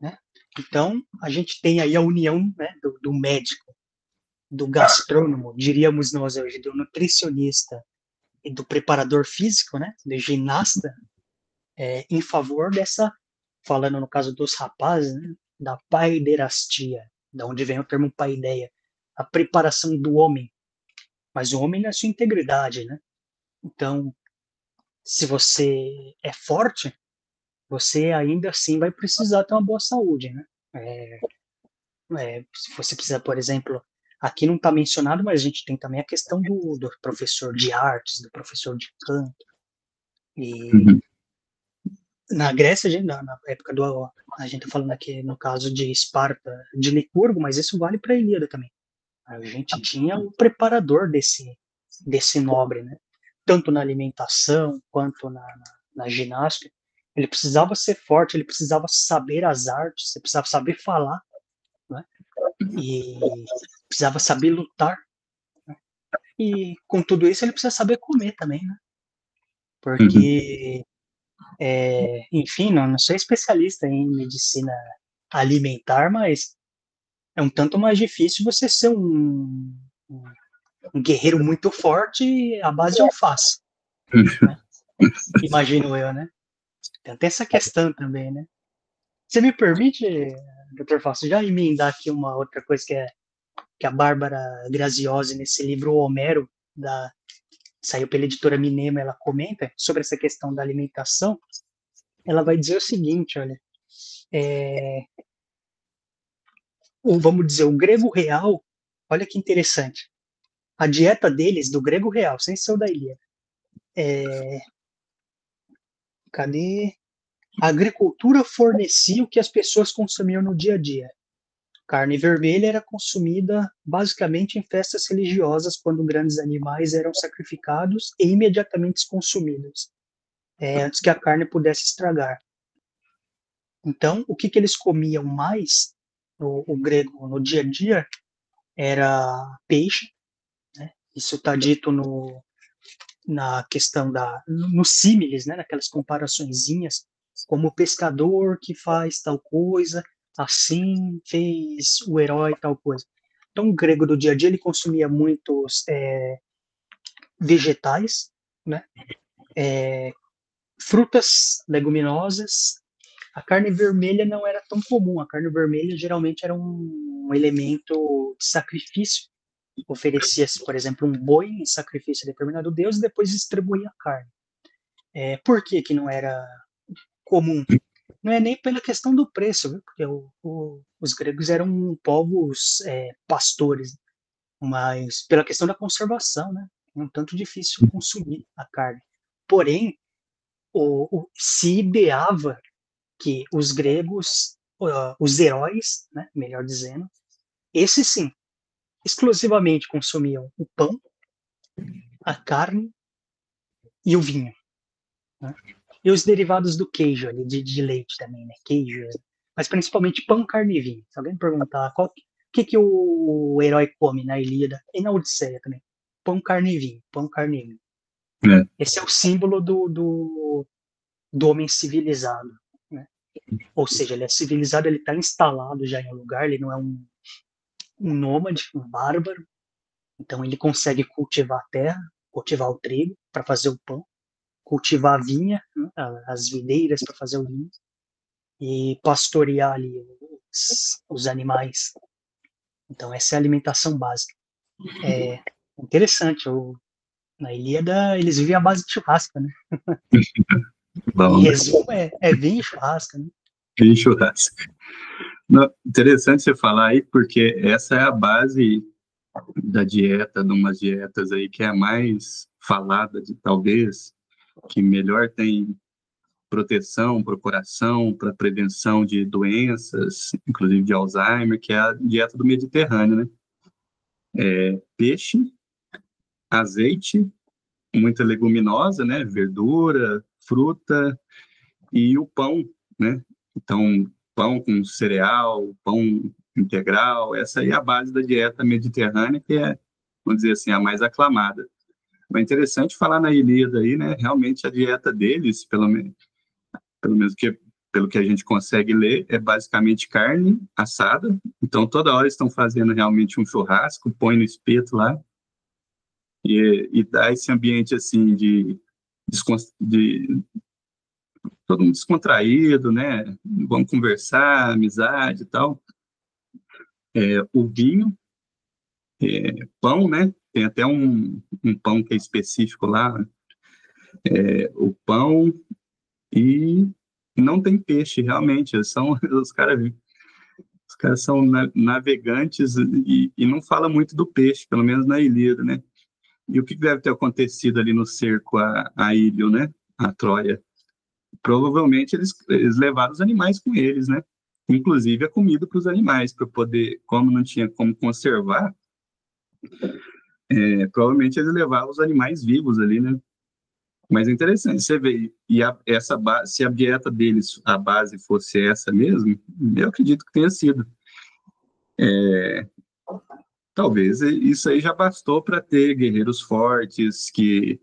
né? Então, a gente tem aí a união, né, do médico, do gastrônomo, diríamos nós hoje, do nutricionista e do preparador físico, né, do ginasta, em favor dessa, falando no caso dos rapazes, né, da paiderastia, da onde vem o termo paideia, a preparação do homem, mas o homem na sua integridade, né? Então, se você é forte, você ainda assim vai precisar ter uma boa saúde, né? Se você precisa, por exemplo, aqui não está mencionado, mas a gente tem também a questão do professor de artes, do professor de canto. E uhum, na Grécia, na época a gente está falando aqui no caso de Esparta, de Licurgo, mas isso vale para a Ilíada também. A gente tinha o preparador desse nobre, né? Tanto na alimentação quanto na ginástica. Ele precisava ser forte, ele precisava saber as artes, ele precisava saber falar, né? E precisava saber lutar. E com tudo isso ele precisa saber comer também, né? porque, enfim, não sou especialista em medicina alimentar, mas é um tanto mais difícil você ser um guerreiro muito forte à base de alface, né? Imagino eu, né? Então, tem essa questão também, né? Você me permite, Dr. Fausto, já emendar aqui uma outra coisa que a Bárbara Graziosi, nesse livro O Homero, saiu pela editora Minema, ela comenta sobre essa questão da alimentação. Ela vai dizer o seguinte, olha, ou vamos dizer, o grego real, olha que interessante, a dieta deles, do grego real, sem ser o da Ilíada, cadê? A agricultura fornecia o que as pessoas consumiam no dia a dia. Carne vermelha era consumida basicamente em festas religiosas, quando grandes animais eram sacrificados e imediatamente consumidos, antes que a carne pudesse estragar. Então, o que eles comiam mais, o grego, no dia a dia, era peixe, né? Isso está dito na questão nos símiles, né? Naquelas comparaçõezinhas, como o pescador que faz tal coisa, assim fez o herói tal coisa. Então, o grego do dia a dia, ele consumia muitos vegetais, né? Frutas, leguminosas. A carne vermelha não era tão comum. A carne vermelha geralmente era um elemento de sacrifício. Oferecia-se, por exemplo, um boi em sacrifício a determinado deus e depois distribuía a carne. Por que que não era comum? Não é nem pela questão do preço, viu? Porque os gregos eram povos pastores, mas pela questão da conservação, né? É um tanto difícil consumir a carne. Porém, se ideava que os gregos, os heróis, né, melhor dizendo, esses sim, exclusivamente consumiam o pão, a carne e o vinho, né? E os derivados do queijo, ali, de leite também, né? Queijo, mas principalmente pão, carne e vinho. Se alguém perguntar o que o herói come na Ilíada e na Odisseia também, pão, carne e vinho, pão, carne e vinho. Esse é o símbolo do homem civilizado, né? Ou seja, ele é civilizado, ele está instalado já em um lugar, ele não é um nômade, um bárbaro. Então ele consegue cultivar a terra, cultivar o trigo para fazer o pão, cultivar a vinha, né, as videiras para fazer o vinho, e pastorear ali os animais. Então essa é a alimentação básica. É interessante, na Ilíada eles vivem à base de churrasco, né? Bom, Em resumo, é vinho e churrasco, né? vinho e churrasco. Não, interessante você falar aí, porque essa é a base da dieta, de umas dietas aí que é a mais falada, talvez, que melhor tem proteção para o coração, para prevenção de doenças, inclusive de Alzheimer, que é a dieta do Mediterrâneo, né? Peixe, azeite, muita leguminosa, né? Verdura, fruta e o pão, né? Então, pão com cereal, pão integral, essa aí é a base da dieta mediterrânea, que é, vamos dizer assim, a mais aclamada. Mas é interessante falar na Ilíada aí, né? Realmente a dieta deles, pelo menos pelo que a gente consegue ler, é basicamente carne assada. Então, toda hora estão fazendo realmente um churrasco, põe no espeto lá, e dá esse ambiente, assim, de todo mundo descontraído, né? Vamos conversar, amizade e tal. O vinho, pão, né? Tem até um pão que é específico lá, o pão, e não tem peixe, realmente. Os caras são navegantes e não fala muito do peixe, pelo menos na Ilíada, né? E o que deve ter acontecido ali no cerco a Ílio, né? A Troia? Provavelmente eles levaram os animais com eles, né? Inclusive a comida para os animais, para poder, como não tinha como conservar, provavelmente eles levavam os animais vivos ali, né? Mas é interessante, você vê, se a dieta deles, a base fosse essa mesmo, eu acredito que tenha sido. Talvez isso aí já bastou para ter guerreiros fortes, que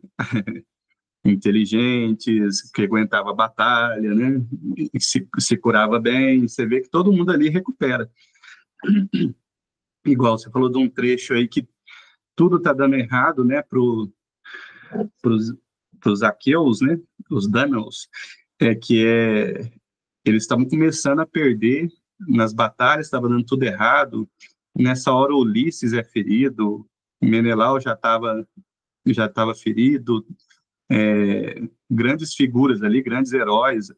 inteligentes, que aguentava a batalha, né? E se curava bem. Você vê que todo mundo ali recupera. Igual você falou de um trecho aí que tudo tá dando errado, né? Pros aqueus, né? Os Danaus, eles estavam começando a perder nas batalhas, estava dando tudo errado. Nessa hora, Ulisses é ferido, Menelau já estava ferido, grandes figuras ali, grandes heróis,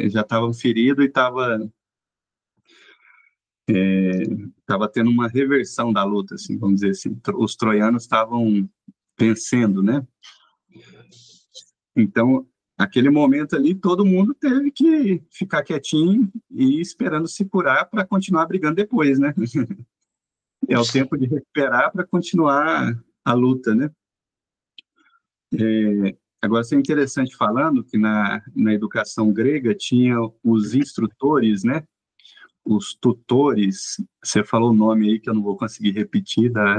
já estavam feridos e estava tendo uma reversão da luta, assim, vamos dizer assim. Os troianos estavam vencendo, né? Então, aquele momento ali, todo mundo teve que ficar quietinho e esperando se curar para continuar brigando depois, né? É o tempo de recuperar para continuar a luta, né? Agora, isso é interessante falando que na educação grega tinha os instrutores, né? Os tutores. Você falou o nome aí que eu não vou conseguir repetir, Da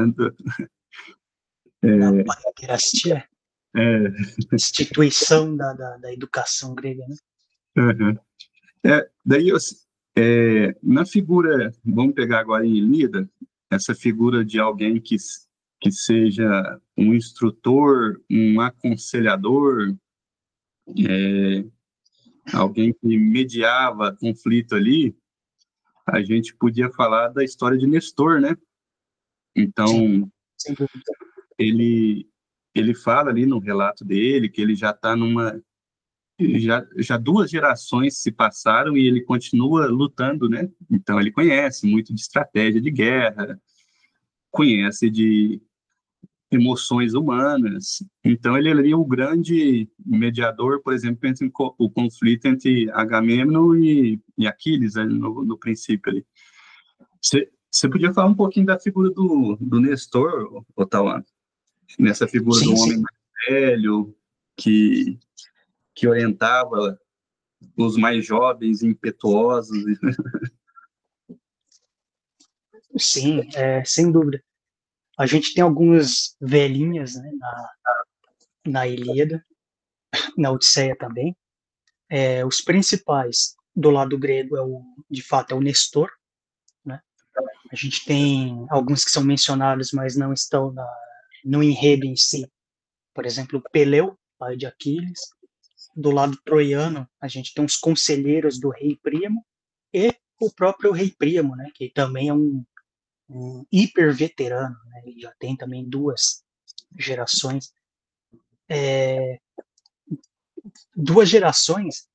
paiderastia, é, instituição da educação grega, né? uhum. Daí, na figura, vamos pegar agora em Ilíada, essa figura de alguém que seja um instrutor, um aconselhador, alguém que mediava conflito ali, a gente podia falar da história de Nestor, né? Sim, Então, sem dúvida. ele fala ali no relato dele que ele já está já 2 gerações se passaram e ele continua lutando, né? Então ele conhece muito de estratégia de guerra, conhece de emoções humanas. Então ele é o grande mediador, por exemplo, entre o conflito entre Agamemnon e Aquiles, né, no princípio ali. Você podia falar um pouquinho da figura do Nestor, Otawan? Nessa figura do Sim, homem sim. mais velho, que orientava os mais jovens, impetuosos. Sim, sem dúvida. A gente tem algumas velhinhas, né, na Ilíada, na Odisseia também. Os principais do lado grego de fato, é o Nestor, né? A gente tem alguns que são mencionados, mas não estão no enredo em si. Por exemplo, Peleu, pai de Aquiles. Do lado troiano, a gente tem os conselheiros do rei Príamo e o próprio rei Príamo, né, que também é um hiper veterano, né? Ele já tem também 2 gerações. 2 gerações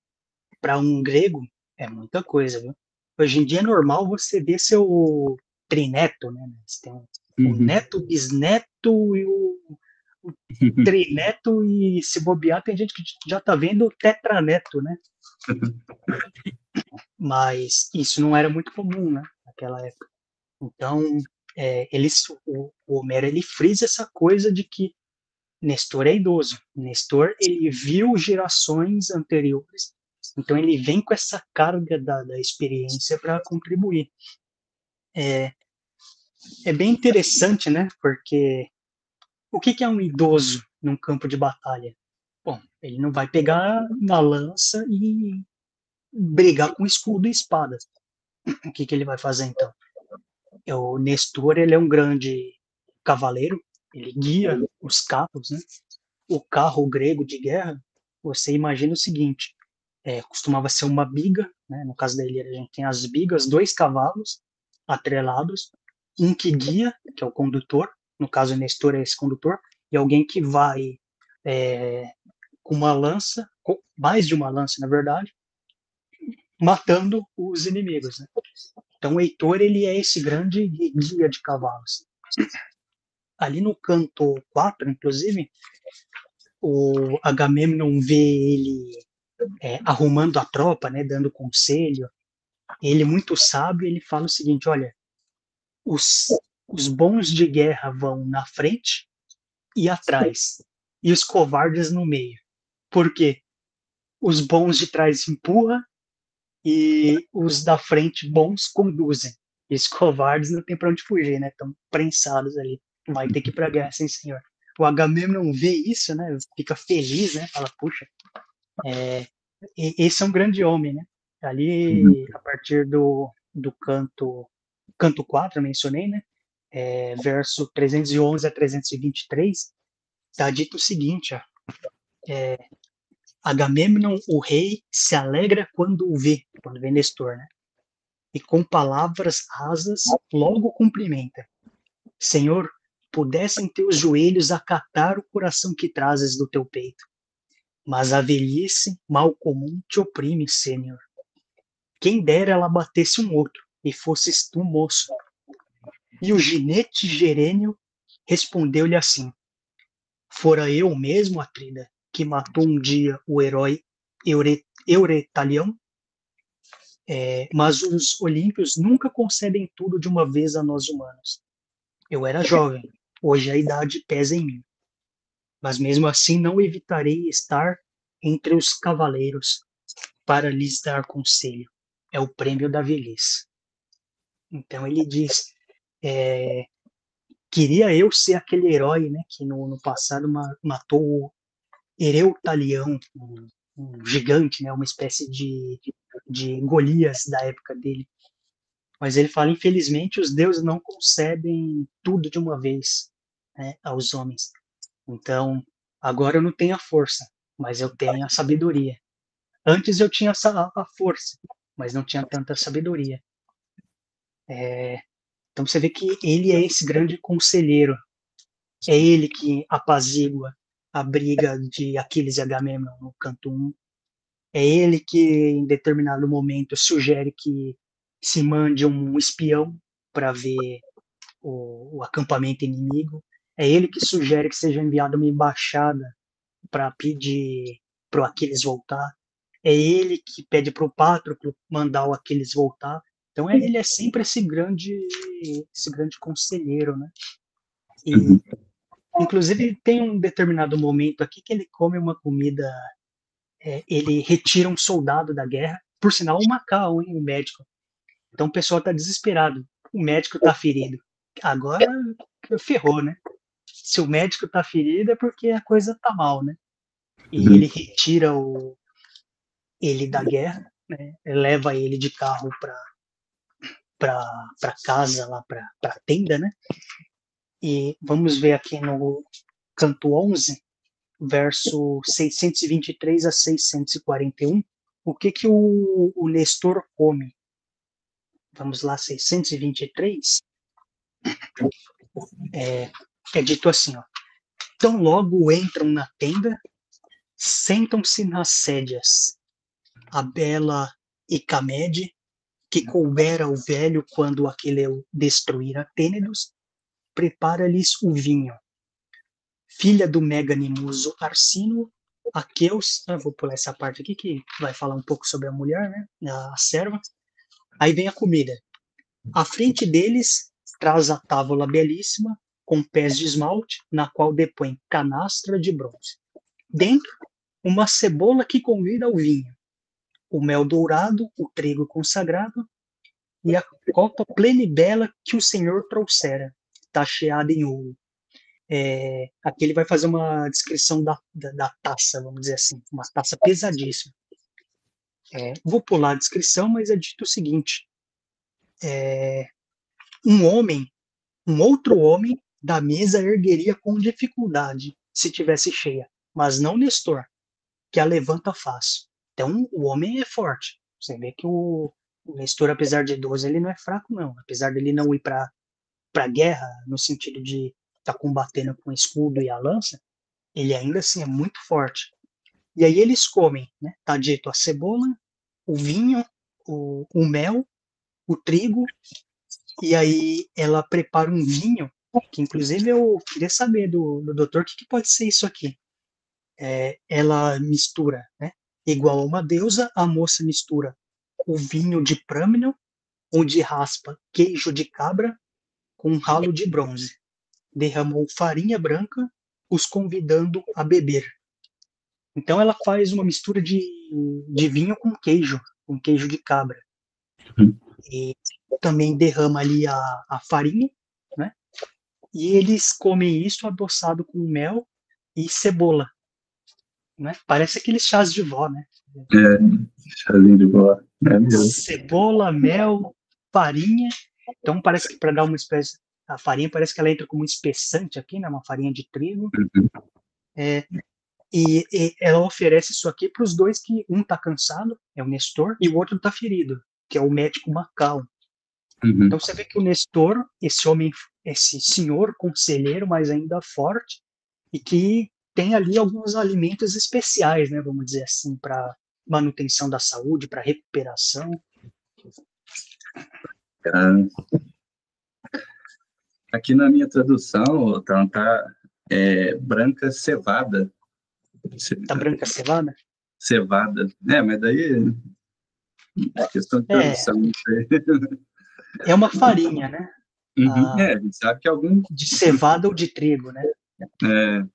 para um grego é muita coisa, viu? Hoje em dia é normal você ver seu trineto, né? Você tem o Uhum. neto, bisneto e o trineto, e se bobear, tem gente que já tá vendo o tetraneto, né? Mas isso não era muito comum, né? Naquela época. Então, o Homero, ele frisa essa coisa de que Nestor é idoso. Nestor, ele viu gerações anteriores, então ele vem com essa carga da experiência para contribuir. É bem interessante, né? Porque o que é um idoso num campo de batalha? Bom, ele não vai pegar uma lança e brigar com escudo e espada. O que ele vai fazer então? O Nestor, ele é um grande cavaleiro, ele guia os carros, né? O carro grego de guerra, você imagina o seguinte: costumava ser uma biga, né? No caso da Ilíada, a gente tem as bigas, 2 cavalos atrelados, um que guia, que é o condutor, no caso o Nestor é esse condutor, e alguém que vai é, com uma lança, mais de uma lança, na verdade, matando os inimigos, né? Então o Heitor, ele é esse grande guia de cavalos. Ali no canto 4, inclusive, o Agamemnon vê ele arrumando a tropa, né, dando conselho. Ele, muito sábio, ele fala o seguinte: olha, os bons de guerra vão na frente e atrás, e os covardes no meio. Por quê? Os bons de trás empurram e os da frente bons conduzem. E os covardes não tem para onde fugir, né? Estão prensados ali. Vai ter que ir para a guerra, sim, senhor. o Agamemnon vê isso, né? Fica feliz, né? Fala, puxa, esse é um grande homem, né? Uhum. Ali, a partir do canto 4, eu mencionei, né? Verso 311 a 323, está dito o seguinte, ó, Agamemnon, o rei, se alegra quando vê Nestor, né? E com palavras rasas logo cumprimenta. Senhor, pudessem teus joelhos acatar o coração que trazes do teu peito. Mas a velhice, mal comum, te oprime, Senhor. Quem dera ela batesse um outro, e fosses tu moço. E o ginete gerênio respondeu-lhe assim: Fora eu mesmo, Atrida, que matou um dia o herói Euretalião, mas os olímpios nunca concedem tudo de uma vez a nós humanos. Eu era jovem, hoje a idade pesa em mim, mas mesmo assim não evitarei estar entre os cavaleiros para lhes dar conselho. É o prêmio da velhice. Então ele diz, queria eu ser aquele herói, né, que no passado matou o Ereutalião, um gigante, né, uma espécie de Golias da época dele. Mas ele fala, infelizmente, os deuses não concedem tudo de uma vez, né, aos homens. Então, agora eu não tenho a força, mas eu tenho a sabedoria. Antes eu tinha a força, mas não tinha tanta sabedoria. Então você vê que ele é esse grande conselheiro. É ele que apazigua a briga de Aquiles e Agamemnon no canto 1. É ele que, em determinado momento, sugere que se mande um espião para ver o acampamento inimigo. É ele que sugere que seja enviada uma embaixada para pedir para o Aquiles voltar. É ele que pede para o Patroclo mandar o Aquiles voltar. Então ele é sempre esse grande conselheiro, né? E Uhum. inclusive tem um determinado momento aqui que ele come uma comida, ele retira um soldado da guerra, por sinal um Macau, hein, um médico. Então o pessoal está desesperado. O médico está ferido. Agora ferrou, né? Se o médico está ferido é porque a coisa tá mal, né? E ele Uhum. retira ele da guerra, né? Leva ele de carro para casa, lá para a tenda, né? E vamos ver aqui no canto 11, verso 623 a 641, o que que o Nestor come. Vamos lá, 623, é dito assim, ó, tão logo entram na tenda, sentam-se nas sédeas, a bela Icamede, que coubera ao velho quando Aquileu destruíra Tênedos, prepara-lhes o vinho. Filha do meganimoso Arsino, Aqueus, vou pular essa parte aqui que vai falar um pouco sobre a mulher, né, a serva. Aí vem a comida. À frente deles, traz a tábua belíssima, com pés de esmalte, na qual depõe canastra de bronze. Dentro, uma cebola que convida ao vinho, o mel dourado, o trigo consagrado, e a copa plena e bela que o Senhor trouxera, tacheada em ouro. Aqui ele vai fazer uma descrição da taça, vamos dizer assim, uma taça pesadíssima. Vou pular a descrição, mas é dito o seguinte: um homem, um outro homem da mesa ergueria com dificuldade se tivesse cheia, mas não Nestor, que a levanta fácil. Então o homem é forte. Você vê que o Nestor, apesar de idoso, ele não é fraco, não. Apesar dele não ir para a guerra, no sentido de estar combatendo com o escudo e a lança, ele ainda assim é muito forte. E aí eles comem, né? Tá dito a cebola, o vinho, o mel, o trigo, e aí ela prepara um vinho, que inclusive eu queria saber do doutor o que pode ser isso aqui. Ela mistura, né? Igual a uma deusa, a moça mistura o vinho de Prâmino, onde raspa queijo de cabra com um ralo de bronze. Derramou farinha branca, os convidando a beber. Então ela faz uma mistura de vinho com queijo de cabra. Uhum. E também derrama ali a farinha, né? e eles comem isso adoçado com mel e cebola, né? Parece aqueles chás de vó, né? É, chazinho de bola. É mesmo. Cebola, mel, farinha. Então parece que para dar uma espécie, a farinha parece que ela entra como um espessante aqui, né? Uma farinha de trigo. Uhum, E ela oferece isso aqui para os dois que um tá cansado, é o Nestor, e o outro tá ferido, que é o médico Macau. uhum. Então você vê que o Nestor, esse homem, esse senhor conselheiro, mas ainda forte, e que tem ali alguns alimentos especiais, né, vamos dizer assim, para manutenção da saúde, para recuperação. Ah, aqui na minha tradução, tá branca cevada. Tá branca cevada? Cevada. Mas daí é questão de É, tradução. Não sei. é uma farinha, né? Uhum. Ah, A gente sabe que algum. de cevada ou de trigo, né? É,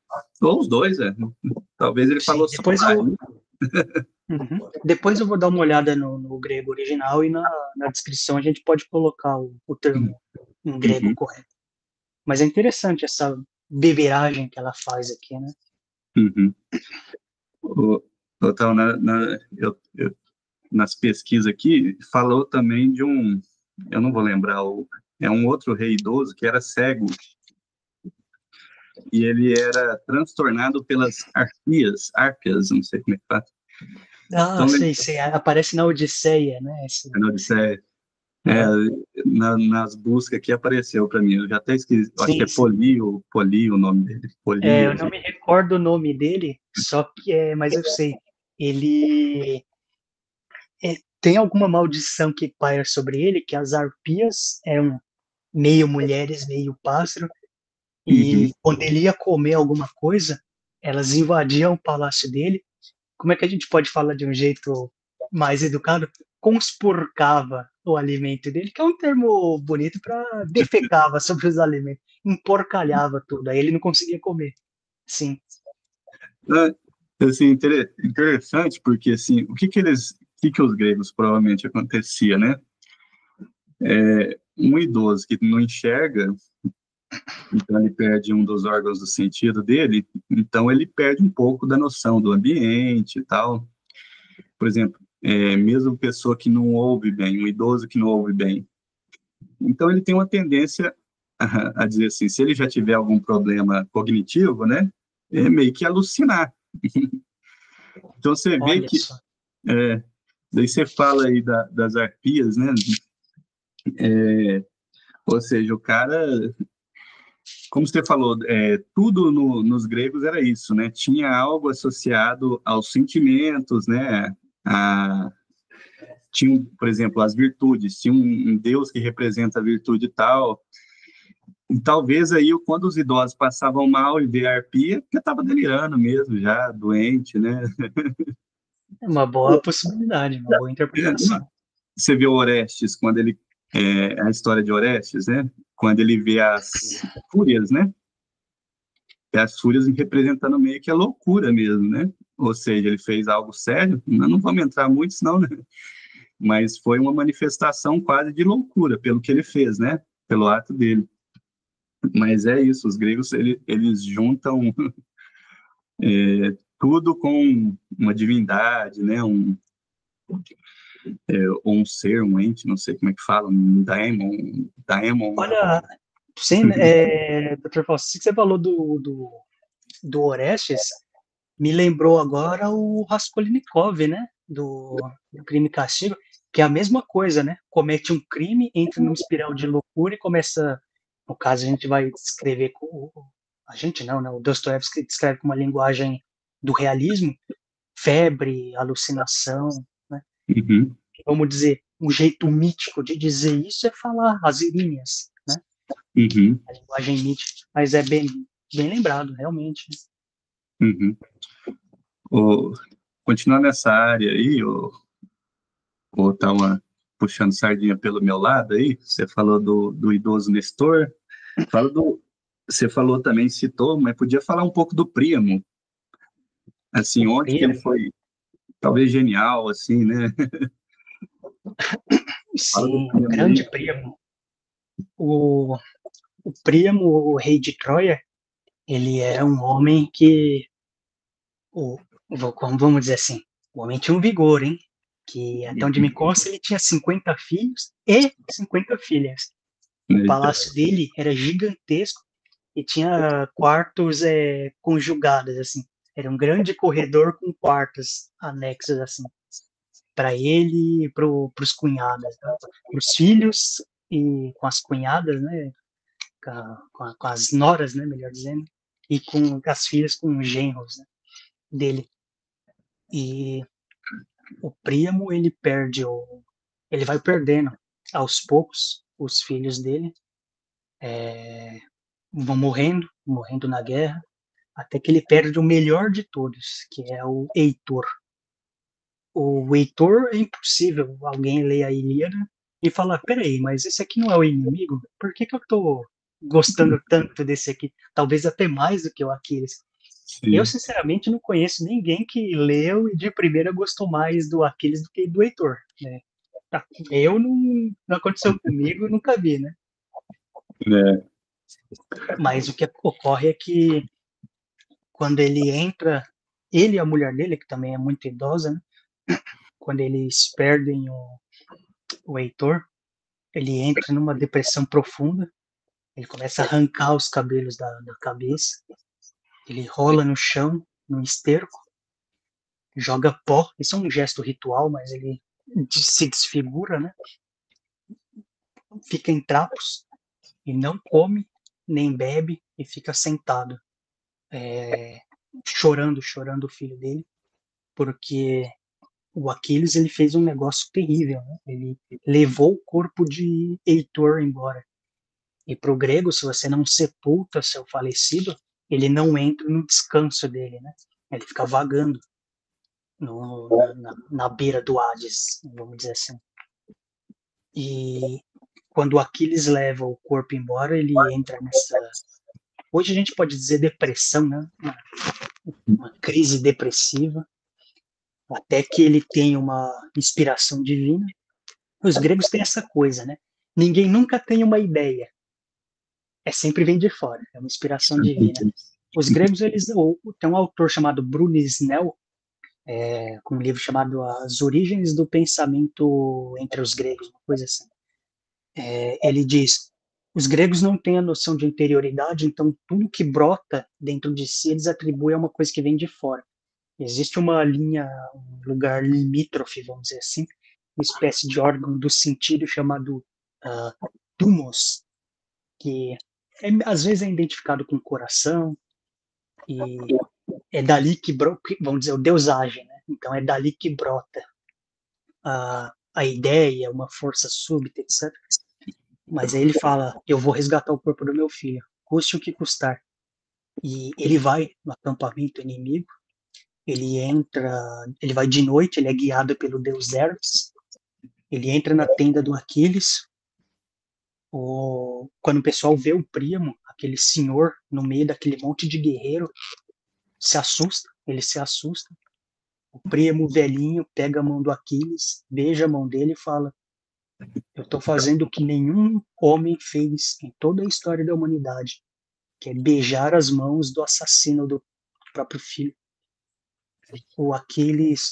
ou os dois, Talvez ele Sim, falou só farinha. depois eu vou dar uma olhada no grego original e na descrição a gente pode colocar o termo em grego Uhum, correto. Mas é interessante essa beberagem que ela faz aqui, né? uhum. Então, nas pesquisas aqui, falou também de um, eu não vou lembrar, é um outro rei idoso que era cego, e ele era transtornado pelas árpias, não sei como é que fala. Ah, Então, sei, aparece na Odisseia, né? na Odisseia, é, Aham. nas buscas aqui apareceu para mim, eu já até esqueci, eu acho que Sim, é sim. Polio o nome dele, Eu Polio. não me recordo o nome dele, só que mas eu sei. Ele tem alguma maldição que paira sobre ele, que as arpias eram meio mulheres, meio pássaro, Uhum. e quando ele ia comer alguma coisa, elas invadiam o palácio dele. Como é que a gente pode falar de um jeito mais educado? Conspurcava o alimento dele, que é um termo bonito para defecava sobre os alimentos, emporcalhava tudo, aí ele não conseguia comer. Sim. Assim, interessante, porque assim, o que os gregos provavelmente acontecia, né? Um idoso que não enxerga, então ele perde um dos órgãos do sentido dele, então ele perde um pouco da noção do ambiente e tal. Por exemplo, mesmo pessoa que não ouve bem, um idoso que não ouve bem, então ele tem uma tendência a dizer assim, se ele já tiver algum problema cognitivo, né, é meio que alucinar. Então você vê Olha que, só. é, daí você fala aí das arpias, né, ou seja, o cara, como você falou, tudo nos gregos era isso, né? Tinha algo associado aos sentimentos, né? A, tinha, por exemplo, as virtudes. Tinha um deus que representa a virtude tal. E talvez aí, quando os idosos passavam mal e vê a arpia, porque estava delirando mesmo, já doente, né? É uma boa possibilidade, uma boa interpretação. Você vê o Orestes, quando ele... a história de Orestes, né? Quando ele vê as fúrias, né? E as fúrias representando meio que a loucura mesmo, né? Ou seja, ele fez algo sério, não vamos entrar muito, senão, né? Mas foi uma manifestação quase de loucura pelo que ele fez, né? Pelo ato dele. Mas é isso, os gregos, eles juntam tudo com uma divindade, né? Ou um ser, um ente, não sei como é que fala, um daemon. Olha, sim, Dr. Fausto, que você falou do Orestes, me lembrou agora o Raskolnikov, né? Do Crime e Castigo, que é a mesma coisa, né? Comete um crime, entra numa espiral de loucura e começa, no caso, a gente vai descrever a gente não, né? O Dostoiévski descreve com uma linguagem do realismo, febre, alucinação, né? Uhum, Vamos dizer, um jeito mítico de dizer isso é falar as irinhas, né? uhum, A linguagem mítica, mas é bem lembrado, realmente. uhum. O, continuando nessa área aí, ou tá puxando sardinha pelo meu lado aí, você falou do idoso Nestor, fala você falou também, citou, mas podia falar um pouco do Príamo, assim, O onde que ele Príamo, foi, talvez genial, assim, né? Fala do sim, o Príamo grande aí. Príamo. O O Príamo, o rei de Troia, ele era um homem que, vamos dizer assim, o homem tinha um vigor, hein? Que até onde me consta, ele tinha 50 filhos e 50 filhas. O Eita. palácio dele era gigantesco e tinha quartos conjugados, assim. Era um grande corredor com quartos anexos, assim, para ele e para os cunhados, né? Para os filhos e com as cunhadas, né? Com as noras, né? Melhor dizendo, e com as filhas, com os genros, né, dele. E o Príamo, ele vai perdendo aos poucos os filhos dele, vão morrendo na guerra, até que ele perde o melhor de todos, que é o Heitor. O Heitor é impossível alguém ler a Ilíada e falar, peraí, mas esse aqui não é o inimigo? Por que eu tô gostando tanto desse aqui? Talvez até mais do que o Aquiles. Eu, Sim. sinceramente, não conheço ninguém que leu e de primeira gostou mais do Aquiles do que do Heitor, né? Eu não aconteceu comigo, nunca vi, né? É, Mas o que ocorre é que quando ele entra, ele e a mulher dele, que também é muito idosa, né? Quando eles perdem o Heitor, ele entra numa depressão profunda, ele começa a arrancar os cabelos da cabeça, ele rola no chão, no esterco, joga pó, isso é um gesto ritual, mas ele se desfigura, né? Fica em trapos e não come, nem bebe e fica sentado, chorando o filho dele, porque o Aquiles ele fez um negócio terrível, né? Ele levou o corpo de Heitor embora. E para o grego, se você não sepulta seu falecido, ele não entra no descanso dele, né? Ele fica vagando na beira do Hades, vamos dizer assim. E quando o Aquiles leva o corpo embora, ele entra nessa. Hoje a gente pode dizer depressão, né? Uma crise depressiva, até que ele tem uma inspiração divina. Os gregos têm essa coisa, né? Ninguém nunca tem uma ideia, sempre vem de fora, é uma inspiração divina. Os gregos, tem um autor chamado Brunis Snell, com um livro chamado As Origens do Pensamento entre os Gregos, uma coisa assim. Ele diz, os gregos não têm a noção de interioridade, então tudo que brota dentro de si, eles atribuem a uma coisa que vem de fora. Existe uma linha, um lugar limítrofe, vamos dizer assim, uma espécie de órgão do sentido chamado thumos, que às vezes é identificado com o coração, e é dali que brota, vamos dizer, o Deus age, né? Então é dali que brota a ideia, uma força súbita, etc. Mas aí ele fala, eu vou resgatar o corpo do meu filho, custe o que custar. E ele vai no acampamento inimigo, ele vai de noite, ele é guiado pelo deus Hermes, ele entra na tenda do Aquiles, quando o pessoal vê o Príamo, aquele senhor no meio daquele monte de guerreiro, ele se assusta. O Príamo velhinho pega a mão do Aquiles, beija a mão dele e fala, eu estou fazendo o que nenhum homem fez em toda a história da humanidade, que é beijar as mãos do assassino do próprio filho. O Aquiles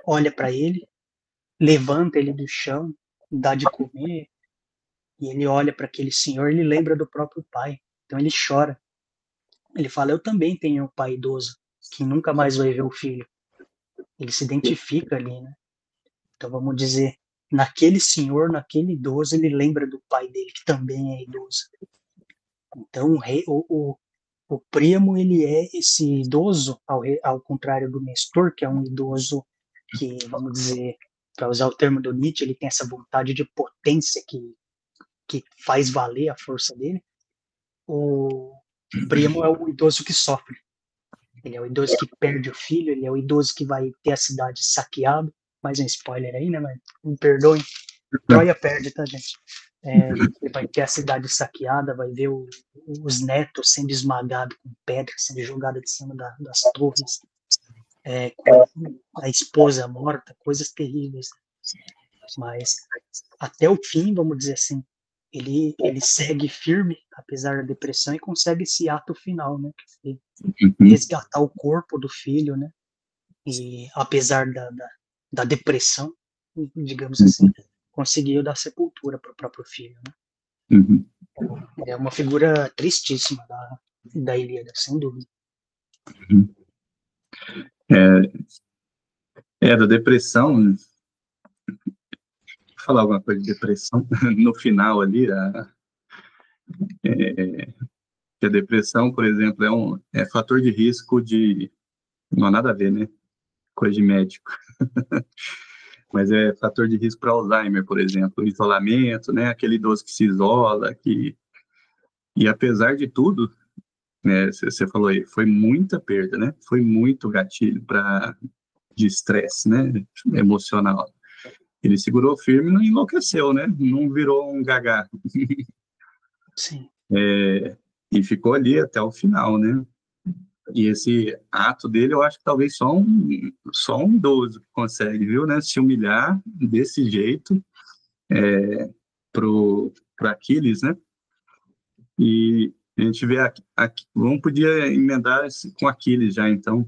olha para ele, levanta ele do chão, dá de comer, e ele olha para aquele senhor, ele lembra do próprio pai, então ele chora. Ele fala, eu também tenho um pai idoso, que nunca mais vai ver o filho. Ele se identifica ali, né? Então vamos dizer, naquele senhor, naquele idoso, ele lembra do pai dele, que também é idoso. Então o Príamo, ele é esse idoso, ao contrário do Nestor, que é um idoso que, vamos dizer, para usar o termo do Nietzsche, ele tem essa vontade de potência que faz valer a força dele. O Príamo é o idoso que sofre. Ele é o idoso que perde o filho, ele é o idoso que vai ter a cidade saqueada. Mais um spoiler aí, né? Mas me perdoem. Troia perde, tá, gente? Ele vai ter a cidade saqueada, vai ver os netos sendo esmagados com pedra, sendo jogados de cima das torres, com a esposa morta, coisas terríveis. Mas até o fim, vamos dizer assim, ele segue firme, apesar da depressão, e consegue esse ato final, né? Uhum. Resgatar o corpo do filho, né? E apesar da depressão, digamos assim, conseguiu dar sepultura para o próprio filho, né? Uhum. É uma figura tristíssima da Ilíada, sem dúvida. Uhum. Da depressão, vou falar alguma coisa de depressão, no final ali, que a depressão, por exemplo, é fator de risco não há nada a ver, né, coisa de médico, mas é fator de risco para Alzheimer, por exemplo, isolamento, né, aquele idoso que se isola, e apesar de tudo, né, você falou aí, foi muita perda, né, foi muito gatilho de estresse, né, emocional. Ele segurou firme e não enlouqueceu, né, não virou um gaga. Sim. E ficou ali até o final, né? E esse ato dele, eu acho que talvez só um idoso consegue, viu, né? Se humilhar desse jeito pro Aquiles, né? E a gente vê vamos podia emendar com Aquiles já, então.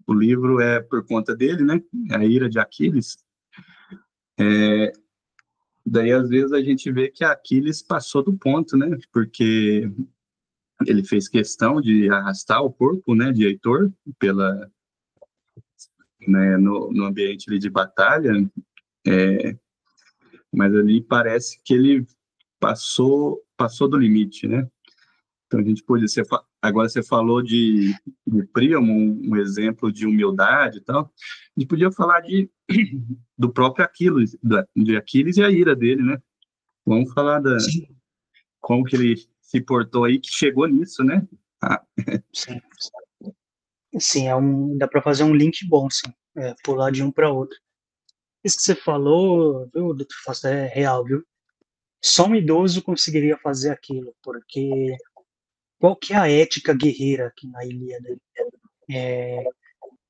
O livro é por conta dele, né? A ira de Aquiles. Daí, às vezes, a gente vê que Aquiles passou do ponto, né? Porque ele fez questão de arrastar o corpo, né, de Heitor né, no ambiente ali de batalha, mas ali parece que ele passou do limite, né? Então a gente pode agora você falou de Príamo, um exemplo de humildade e tal. A gente podia falar do próprio Aquiles, de Aquiles e a ira dele, né? Vamos falar Sim, como que ele se portou aí que chegou nisso, né? Ah, sim. Sim, dá para fazer um link bom, sim. Pular de um para outro. Isso que você falou, viu, Dr. Foster, é real, viu? Só um idoso conseguiria fazer aquilo, porque qual que é a ética guerreira aqui na Ilíada?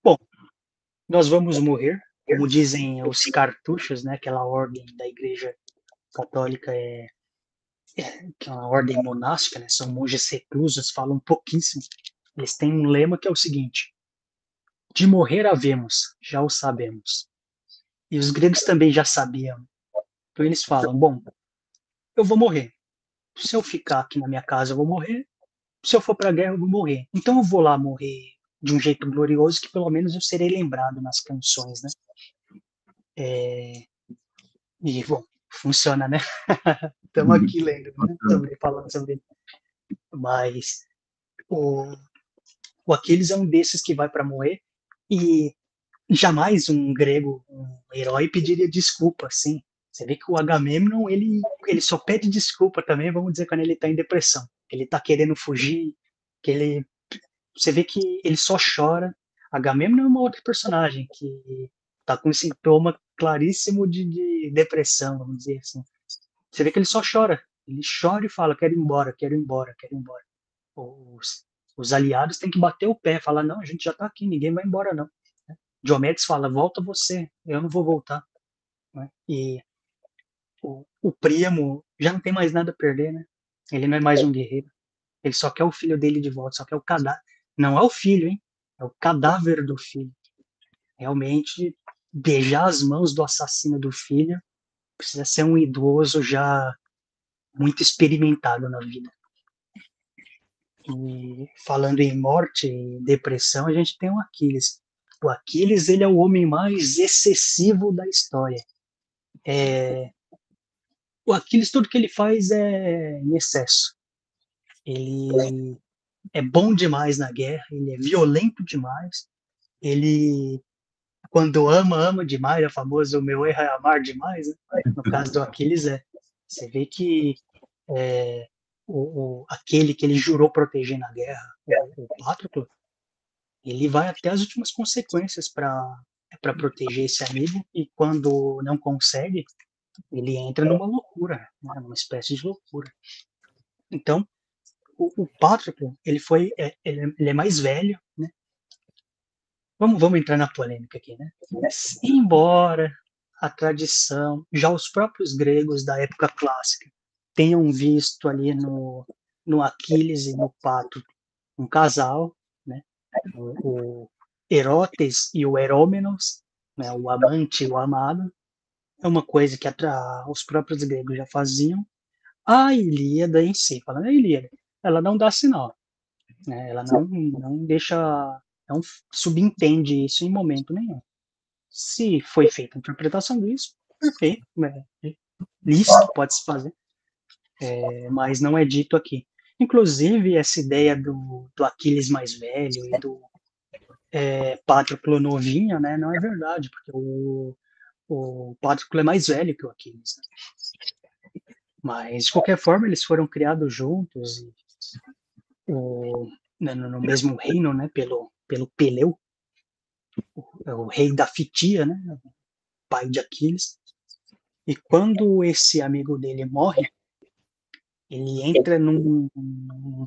Bom, nós vamos morrer, como dizem os cartuchos, né? Aquela ordem da Igreja Católica que é uma ordem monástica, né? São monges reclusos, falam pouquíssimo. Eles têm um lema que é o seguinte: de morrer havemos, já o sabemos. E os gregos também já sabiam. Então eles falam: bom, eu vou morrer. Se eu ficar aqui na minha casa, eu vou morrer. Se eu for para a guerra, eu vou morrer. Então eu vou lá morrer de um jeito glorioso que pelo menos eu serei lembrado nas canções, né? E, bom, funciona, né? Estamos aqui lendo, né? Falando sobre ele. Mas o Aquiles é um desses que vai para morrer e jamais um grego, um herói, pediria desculpa, assim. Você vê que o Agamemnon, ele só pede desculpa também, vamos dizer, quando ele está em depressão. Ele está querendo fugir, que ele... Você vê que ele só chora. Agamemnon é uma outra personagem que está com um sintoma claríssimo de depressão, vamos dizer assim. Você vê que ele só chora. Ele chora e fala: quero ir embora, quero ir embora, quero ir embora. Os aliados têm que bater o pé, falar: não, a gente já está aqui, ninguém vai embora, não. Diomedes fala: volta você, eu não vou voltar. Né? E o Príamo já não tem mais nada a perder, né? Ele não é mais um guerreiro. Ele só quer o filho dele de volta, só quer o cadáver. Não é o filho, hein? É o cadáver do filho. Realmente, beijar as mãos do assassino do filho precisa ser um idoso já muito experimentado na vida. E falando em morte e depressão, a gente tem o Aquiles. O Aquiles, ele é o homem mais excessivo da história. O Aquiles, tudo que ele faz é em excesso. Ele é bom demais na guerra, ele é violento demais. Ele, quando ama, ama demais, é o famoso meu erro é amar demais, né? No caso do Aquiles, você vê que é, aquele que ele jurou proteger na guerra, o Patroclo, ele vai até as últimas consequências para proteger esse amigo, e quando não consegue, ele entra numa loucura, né? Numa espécie de loucura. Então, o Patroclo, ele é mais velho, né? Vamos entrar na polêmica aqui, né? Embora a tradição, já os próprios gregos da época clássica tenham visto ali no Aquiles e no Pato um casal, né? O Herotes e o Herômenos, né? O amante e o amado. É uma coisa que os próprios gregos já faziam. A Ilíada em si, falando a Ilíada, ela não dá sinal, né? Ela não deixa, não subentende isso em momento nenhum. Se foi feita a interpretação disso, perfeito, é lícito, pode se fazer, mas não é dito aqui. Inclusive, essa ideia do Aquiles mais velho e do Patroclo novinho, né, não é verdade, porque o Patroclo é mais velho que o Aquiles. Né? Mas, de qualquer forma, eles foram criados juntos e no mesmo reino, né, pelo Peleu, o rei da Fitia, né, pai de Aquiles. E quando esse amigo dele morre, ele entra num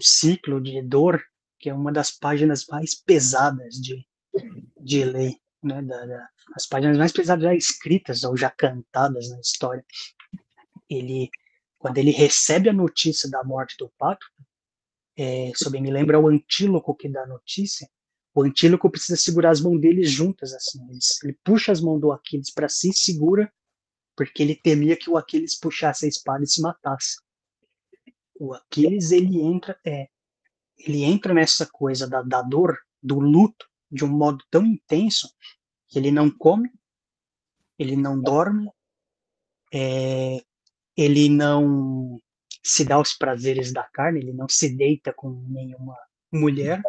ciclo de dor que é uma das páginas mais pesadas de ler, né, as páginas mais pesadas já escritas ou já cantadas na história. Quando ele recebe a notícia da morte do Pato, se eu bem me lembro, é o Antíloco que dá a notícia. O Antíloco precisa segurar as mãos dele juntas, assim. Ele puxa as mãos do Aquiles para si e segura, porque ele temia que o Aquiles puxasse a espada e se matasse. O Aquiles, ele entra nessa coisa da dor, do luto, de um modo tão intenso que ele não come, ele não dorme, ele não se dá os prazeres da carne, ele não se deita com nenhuma mulher,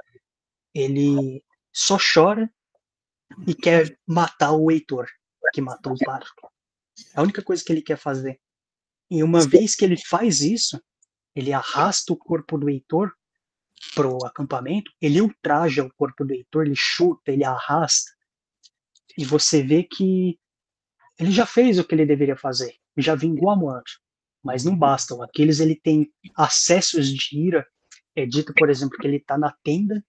ele só chora e quer matar o Heitor, que matou o Patroclo. É a única coisa que ele quer fazer. E uma vez que ele faz isso, ele arrasta o corpo do Heitor pro acampamento, ele ultraja o corpo do Heitor, ele chuta, ele arrasta, e você vê que ele já fez o que ele deveria fazer, já vingou a morte, mas não basta. O Aquiles, ele tem acessos de ira. É dito, por exemplo, que ele está na tenda,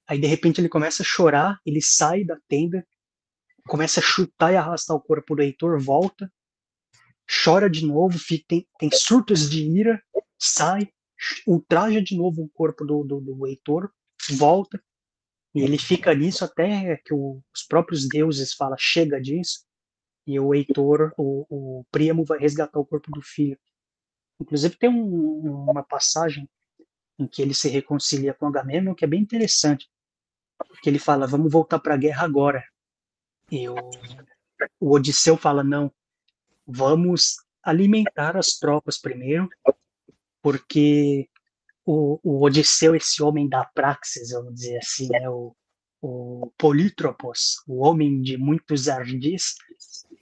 aí de repente ele começa a chorar, ele sai da tenda, começa a chutar e arrastar o corpo do Heitor, volta, chora de novo, tem surtos de ira, sai, ultraja de novo o corpo do Heitor, volta, e ele fica nisso até que os próprios deuses falam, chega disso, e o Heitor, o Príamo, vai resgatar o corpo do filho. Inclusive tem uma passagem em que ele se reconcilia com Agamemnon, que é bem interessante, que ele fala, vamos voltar para a guerra agora. E o Odisseu fala, não, vamos alimentar as tropas primeiro, porque o Odisseu, esse homem da praxis, vamos dizer assim, né, o Polítropos, o homem de muitos ardis,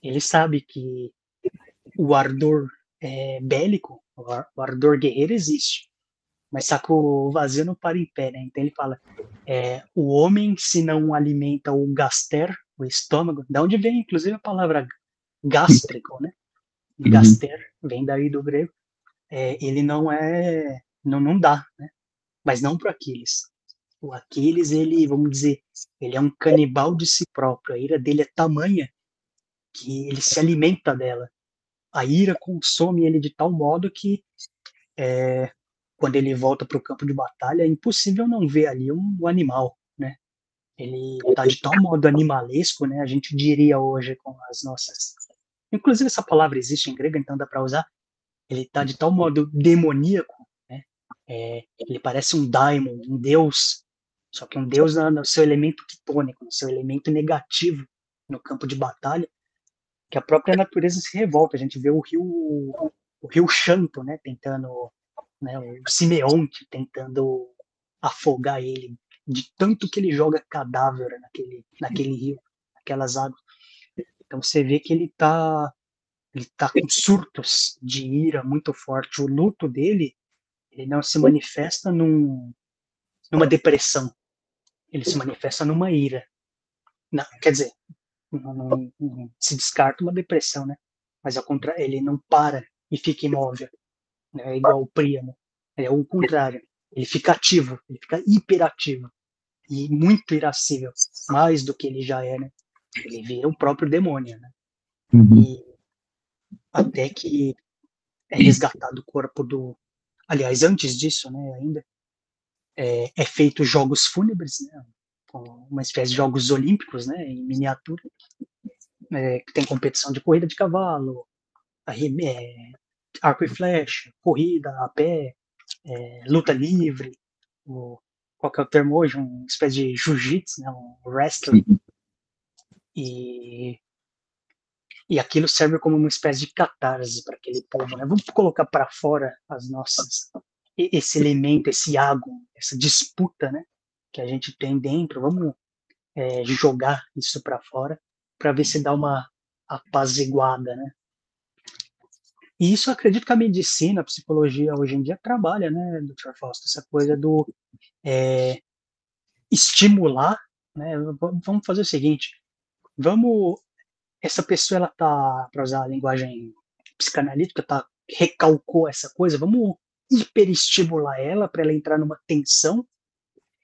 ele sabe que o ardor bélico, o ardor guerreiro existe, mas saco vazio não para em pé, né? Então ele fala, o homem se não alimenta o gaster, o estômago, da onde vem inclusive a palavra gástrico, né? Gaster, vem daí do grego, ele não dá, né? Mas não para o Aquiles. O Aquiles, ele, vamos dizer, ele é um canibal de si próprio, a ira dele é tamanha que ele se alimenta dela. A ira consome ele de tal modo que quando ele volta para o campo de batalha, é impossível não ver ali um animal, né? Ele está de tal modo animalesco, né? A gente diria hoje com as nossas... Inclusive essa palavra existe em grego, então dá para usar. Ele está de tal modo demoníaco, né? Ele parece um daimon, um deus, só que um deus no seu elemento quitônico, no seu elemento negativo no campo de batalha, que a própria natureza se revolta. A gente vê o rio Xanto, né, tentando, né, o Simeonte tentando afogar ele, de tanto que ele joga cadáver naquele rio, aquelas águas. Então você vê que ele tá com surtos de ira muito forte. O luto dele, ele não se manifesta numa depressão, ele se manifesta numa ira. Não, quer dizer, não se descarta uma depressão, né? Mas ao contrário, ele não para e fica imóvel, né? É igual o Príamo. É o contrário. Ele fica ativo, ele fica hiperativo e muito irascível, mais do que ele já é, né? Ele vira o próprio demônio, né? Uhum. E até que resgatado o corpo do... Aliás, antes disso, né, ainda, é feito jogos fúnebres, né, com uma espécie de jogos olímpicos, né, em miniatura, que tem competição de corrida de cavalo, arco e flecha, corrida a pé, luta livre, qual que é o termo hoje? Uma espécie de jiu-jitsu, né, um wrestling. E aquilo serve como uma espécie de catarse para aquele povo, né? Vamos colocar para fora esse elemento, esse água, essa disputa, né, que a gente tem dentro. Vamos jogar isso para fora para ver se dá uma apaziguada, né? E isso eu acredito que a medicina, a psicologia hoje em dia trabalha, né, Dr. Fausto, essa coisa do estimular, né? Vamos fazer o seguinte, essa pessoa, ela tá, para usar a linguagem psicanalítica, recalcou essa coisa, vamos hiperestimular ela para ela entrar numa tensão,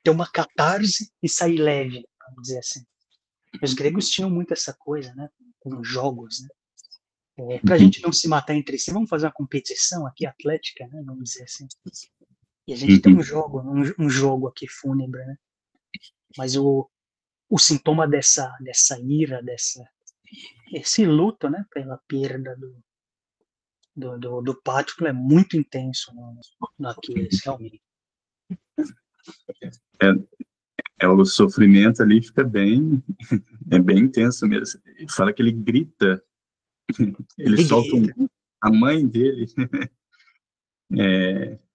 ter uma catarse e sair leve, vamos dizer assim. Os gregos tinham muito essa coisa, né, com jogos, né? Para a gente não se matar entre si, vamos fazer uma competição aqui atlética, né, vamos dizer assim. E a gente tem um jogo aqui fúnebre, né? Mas o sintoma dessa ira, esse luto, né, pela perda do Pátroclo é muito intenso no Aquiles, realmente. O sofrimento ali fica bem intenso mesmo. Fala que ele grita, ele solta a mãe dele,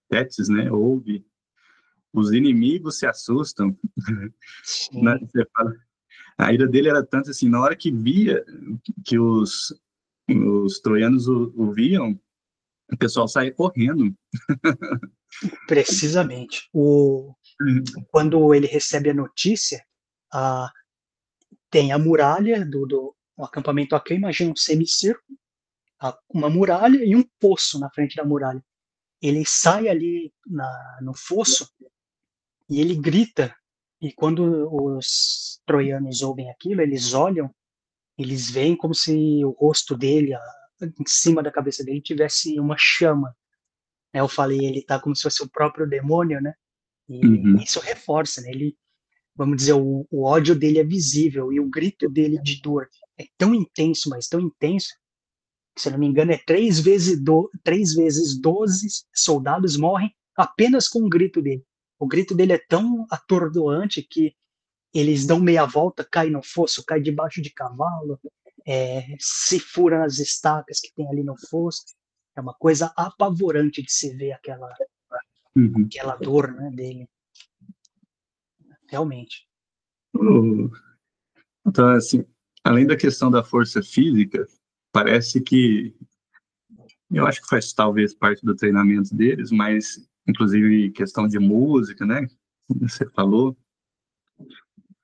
Tétis, né, ouve, os inimigos se assustam. Você fala, a ira dele era tanto assim, na hora que via que os troianos o viam, o pessoal saía correndo. Precisamente. Quando ele recebe a notícia, tem a muralha do acampamento aqui, imagina um semicírculo, uma muralha e um poço na frente da muralha. Ele sai ali no fosso e ele grita, e quando os troianos ouvem aquilo, eles olham, eles veem como se o rosto dele, em cima da cabeça dele, tivesse uma chama. Eu falei, ele tá como se fosse o próprio demônio, né? E isso reforça, né? Ele, vamos dizer, o ódio dele é visível e o grito dele de dor é tão intenso, mas tão intenso, que, se eu não me engano, 3 vezes 12 soldados morrem apenas com o grito dele. O grito dele é tão atordoante que eles dão meia volta, caem no fosso, caem debaixo de cavalo, se furam as estacas que tem ali no fosso. É uma coisa apavorante de se ver aquela dor, né, dele. Realmente. Então, assim, além da questão da força física, parece que, eu acho que faz talvez parte do treinamento deles, mas inclusive questão de música, né, você falou,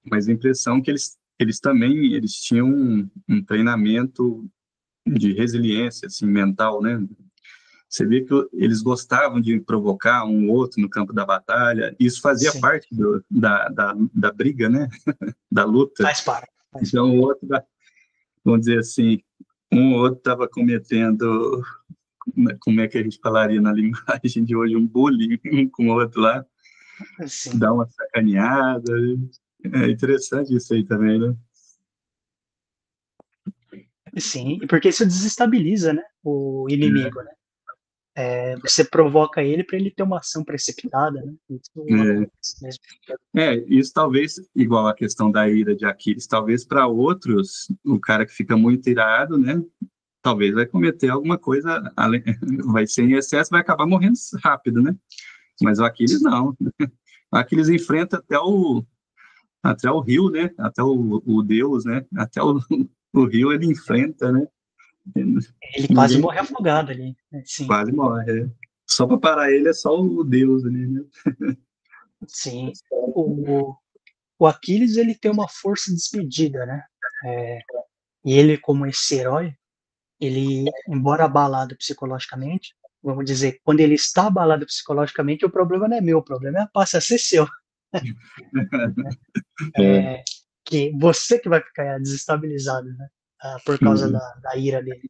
mas a impressão que eles também tinham um treinamento de resiliência, assim, mental, né? Você vê que eles gostavam de provocar um outro no campo da batalha, isso fazia parte da briga, né? Da luta. Faz parte. Então, o outro, vamos dizer assim, um ou outro estava cometendo, como é que a gente falaria na linguagem de hoje, um bullying com o outro lá, dá uma sacaneada. É interessante isso aí também, né? Sim, porque isso desestabiliza, né, o inimigo, né? Você provoca ele para ele ter uma ação precipitada, né? Isso talvez, igual a questão da ira de Aquiles, talvez para outros, o cara que fica muito irado, né? Talvez vai cometer alguma coisa, vai ser em excesso, vai acabar morrendo rápido, né? Mas o Aquiles não. O Aquiles enfrenta até o rio, né? Até o deus, né? Até o rio ele enfrenta, né? Ele quase morre afogado ali. Sim. Quase morre. Só para parar ele é só o deus ali, né? Sim. O Aquiles, ele tem uma força desmedida, né? E ele, como esse herói, ele, embora abalado psicologicamente, vamos dizer, quando ele está abalado psicologicamente, o problema não é meu, o problema passa a ser seu. Que você que vai ficar desestabilizado, né? Por causa da ira dele.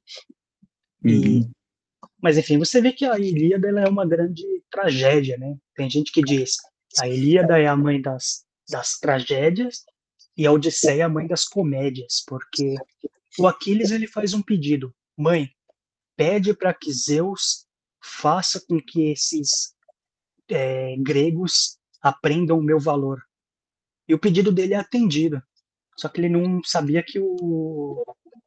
Mas enfim, você vê que a Ilíada ela é uma grande tragédia, né? Tem gente que diz a Ilíada é a mãe das tragédias e a Odisseia é a mãe das comédias, porque o Aquiles ele faz um pedido: mãe, pede para que Zeus faça com que esses gregos aprendam o meu valor. E o pedido dele é atendido. Só que ele não sabia que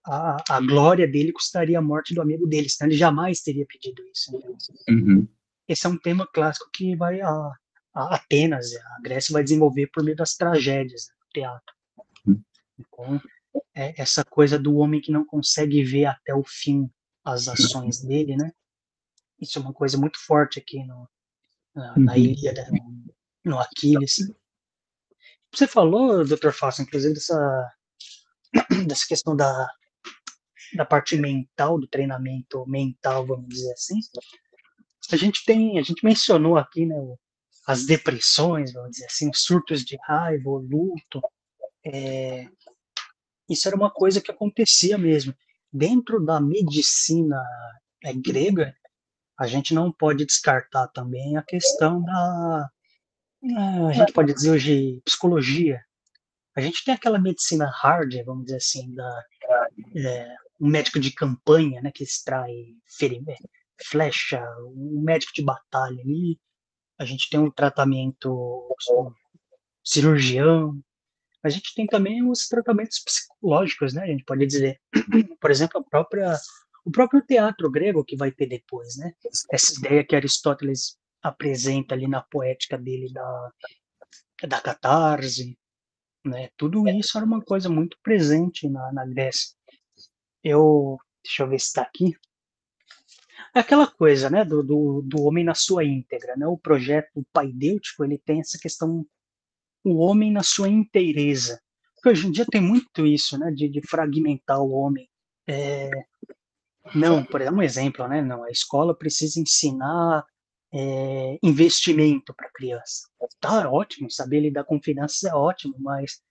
a glória dele custaria a morte do amigo dele, senão ele jamais teria pedido isso. Então, Uhum. esse é um tema clássico que vai a Atenas, a Grécia vai desenvolver por meio das tragédias, né, do teatro. Então, essa coisa do homem que não consegue ver até o fim as ações dele, né? Isso é uma coisa muito forte aqui na Uhum. Ilíada, no Aquiles. Você falou, Dr. Fausto, inclusive, dessa questão da parte mental, do treinamento mental, vamos dizer assim. A gente mencionou aqui, né, as depressões, vamos dizer assim, os surtos de raiva, o luto. Isso era uma coisa que acontecia mesmo. Dentro da medicina grega, a gente não pode descartar também a questão a gente pode dizer hoje, psicologia. A gente tem aquela medicina hard, vamos dizer assim, um médico de campanha, né, que extrai flecha, um médico de batalha ali. A gente tem um tratamento um cirurgião. A gente tem também os tratamentos psicológicos, né? A gente pode dizer, por exemplo, o próprio teatro grego que vai ter depois, né? Essa ideia que Aristóteles apresenta ali na poética dele da catarse, né? Tudo isso era uma coisa muito presente na Grécia. Deixa eu ver se está aqui. É aquela coisa, né, do homem na sua íntegra, né? O projeto paidêutico, ele tem essa questão, o homem na sua inteireza. Porque hoje em dia tem muito isso, né, de fragmentar o homem. Não, por exemplo, um exemplo, né? Não, a escola precisa ensinar investimento para a criança. Tá ótimo, saber lidar com finanças é ótimo, mas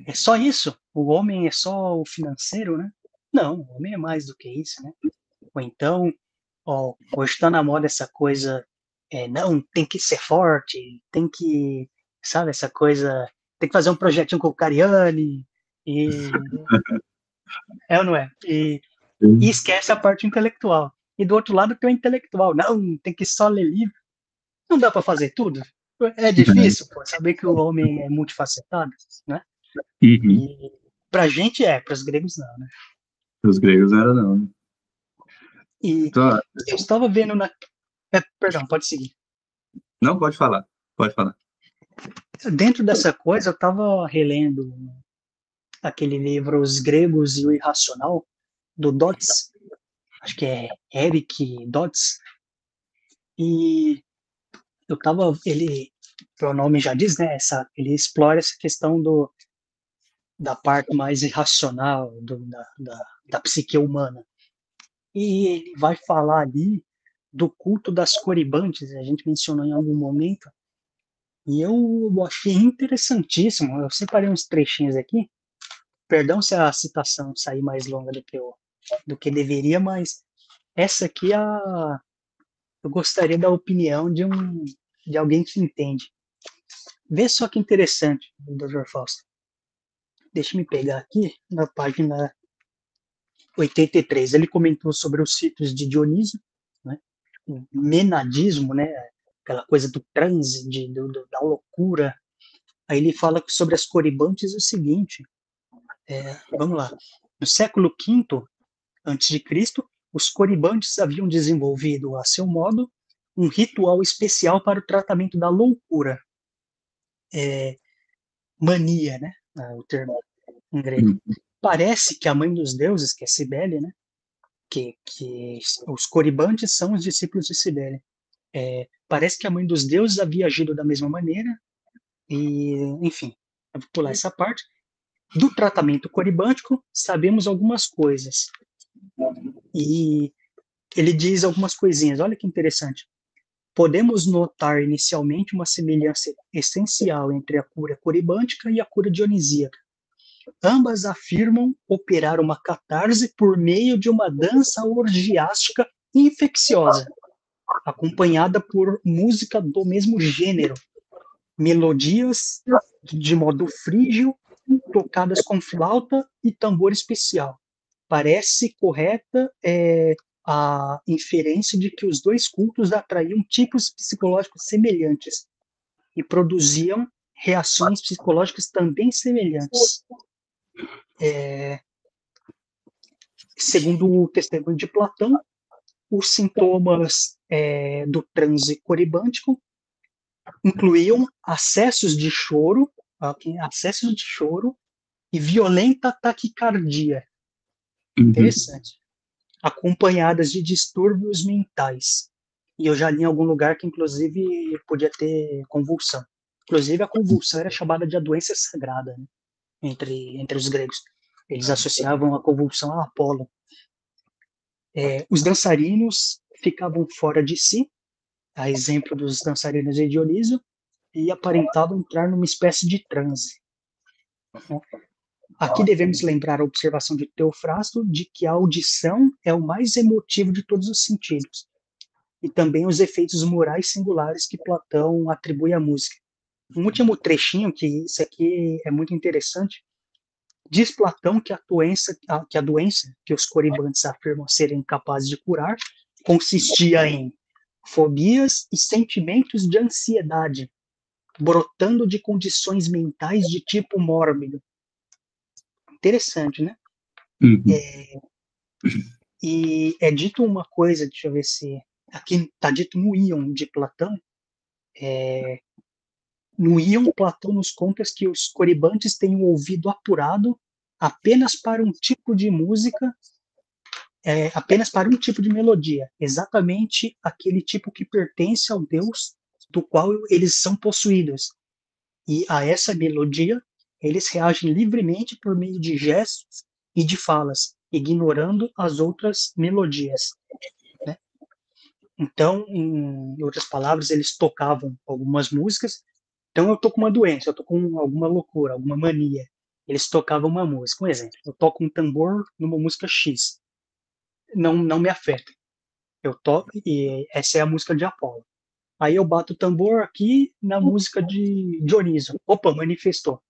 é só isso? O homem é só o financeiro, né? Não, o homem é mais do que isso, né? Ou então, ó, hoje está na moda essa coisa, não, tem que ser forte, tem que, sabe, essa coisa, tem que fazer um projetinho com o Cariani, e é ou não é? E esquece a parte intelectual. E do outro lado tem o intelectual, não, tem que só ler livro. Não dá para fazer tudo. É difícil, pô, saber que o homem é multifacetado, né? Uhum. E pra gente para os gregos não, né? Os gregos não era não, né? E Então, eu estava vendo perdão, pode seguir. não, pode falar, pode falar. Dentro dessa coisa, eu estava relendo aquele livro Os Gregos e o Irracional, do Dodds, acho que é Eric Dodds, e eu estava, o nome já diz, né, ele explora essa questão da parte mais irracional da psique humana. E ele vai falar ali do culto das coribantes, a gente mencionou em algum momento, e eu achei interessantíssimo. Eu separei uns trechinhos aqui. Perdão se a citação sair mais longa do que deveria, mas essa aqui eu gostaria da opinião de alguém que entende. Vê só que interessante, Dr. Fausto. Deixa me pegar aqui na página 83. Ele comentou sobre os ciclos de Dionísio, né? O menadismo, né? Aquela coisa do transe, da loucura. Aí ele fala sobre as coribantes o seguinte, vamos lá, no século V a.C., os coribantes haviam desenvolvido, a seu modo, um ritual especial para o tratamento da loucura. Mania, né? O termo em grego. Uhum. Parece que a mãe dos deuses, que é Cibele, né? Que os coribantes são os discípulos de Cibele. Parece que a mãe dos deuses havia agido da mesma maneira, e, enfim, eu vou pular essa parte. Do tratamento coribântico, sabemos algumas coisas. E ele diz algumas coisinhas, olha que interessante. Podemos notar inicialmente uma semelhança essencial entre a cura coribântica e a cura dionisíaca. Ambas afirmam operar uma catarse por meio de uma dança orgiástica infecciosa, acompanhada por música do mesmo gênero, melodias de modo frígio, tocadas com flauta e tambor especial. Parece correta a inferência de que os dois cultos atraíam tipos psicológicos semelhantes e produziam reações psicológicas também semelhantes. Segundo o testemunho de Platão, os sintomas do transe coribântico incluíam acessos de choro e violenta taquicardia. Interessante. Acompanhadas de distúrbios mentais. E eu já li em algum lugar que, inclusive, podia ter convulsão. Inclusive, a convulsão era chamada de a doença sagrada, né? entre os gregos. Eles associavam a convulsão a Apolo. Os dançarinos ficavam fora de si, a exemplo dos dançarinos de Dionísio, e aparentavam entrar numa espécie de transe. Aqui devemos lembrar a observação de Teofrasto de que a audição é o mais emotivo de todos os sentidos, e também os efeitos morais singulares que Platão atribui à música. Um último trechinho, que isso aqui é muito interessante, diz Platão que a doença que os coribantes afirmam serem capazes de curar consistia em fobias e sentimentos de ansiedade, brotando de condições mentais de tipo mórbido. Interessante, né? E é dito uma coisa, deixa eu ver se... Aqui está dito no Ion de Platão. No Ion, Platão nos conta que os coribantes têm o ouvido apurado apenas para um tipo de música, apenas para um tipo de melodia, exatamente aquele tipo que pertence ao Deus do qual eles são possuídos. E a essa melodia, eles reagem livremente por meio de gestos e de falas, ignorando as outras melodias. Né? Então, em outras palavras, eles tocavam algumas músicas. Então, eu tô com uma doença, eu tô com alguma loucura, alguma mania. Eles tocavam uma música. Um exemplo, eu toco um tambor numa música X. Não me afeta. Eu toco e essa é a música de Apolo. Aí eu bato o tambor aqui na música de Dionísio. Opa, manifestou.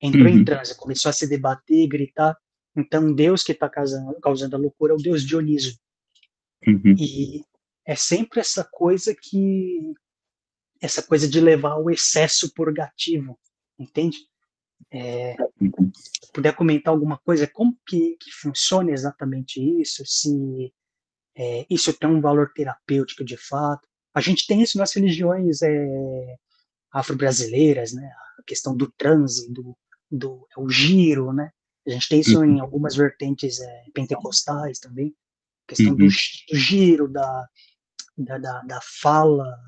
Entrou em transe, começou a se debater, gritar. Então, Deus que está causando a loucura é o Deus Dionísio. E é sempre essa coisa de levar ao excesso purgativo, entende? Se puder comentar alguma coisa, como que funciona exatamente isso, se isso tem um valor terapêutico de fato. A gente tem isso nas religiões afro-brasileiras, né? A questão do transe, o giro, né? A gente tem isso em algumas vertentes pentecostais também, a questão do giro, da fala,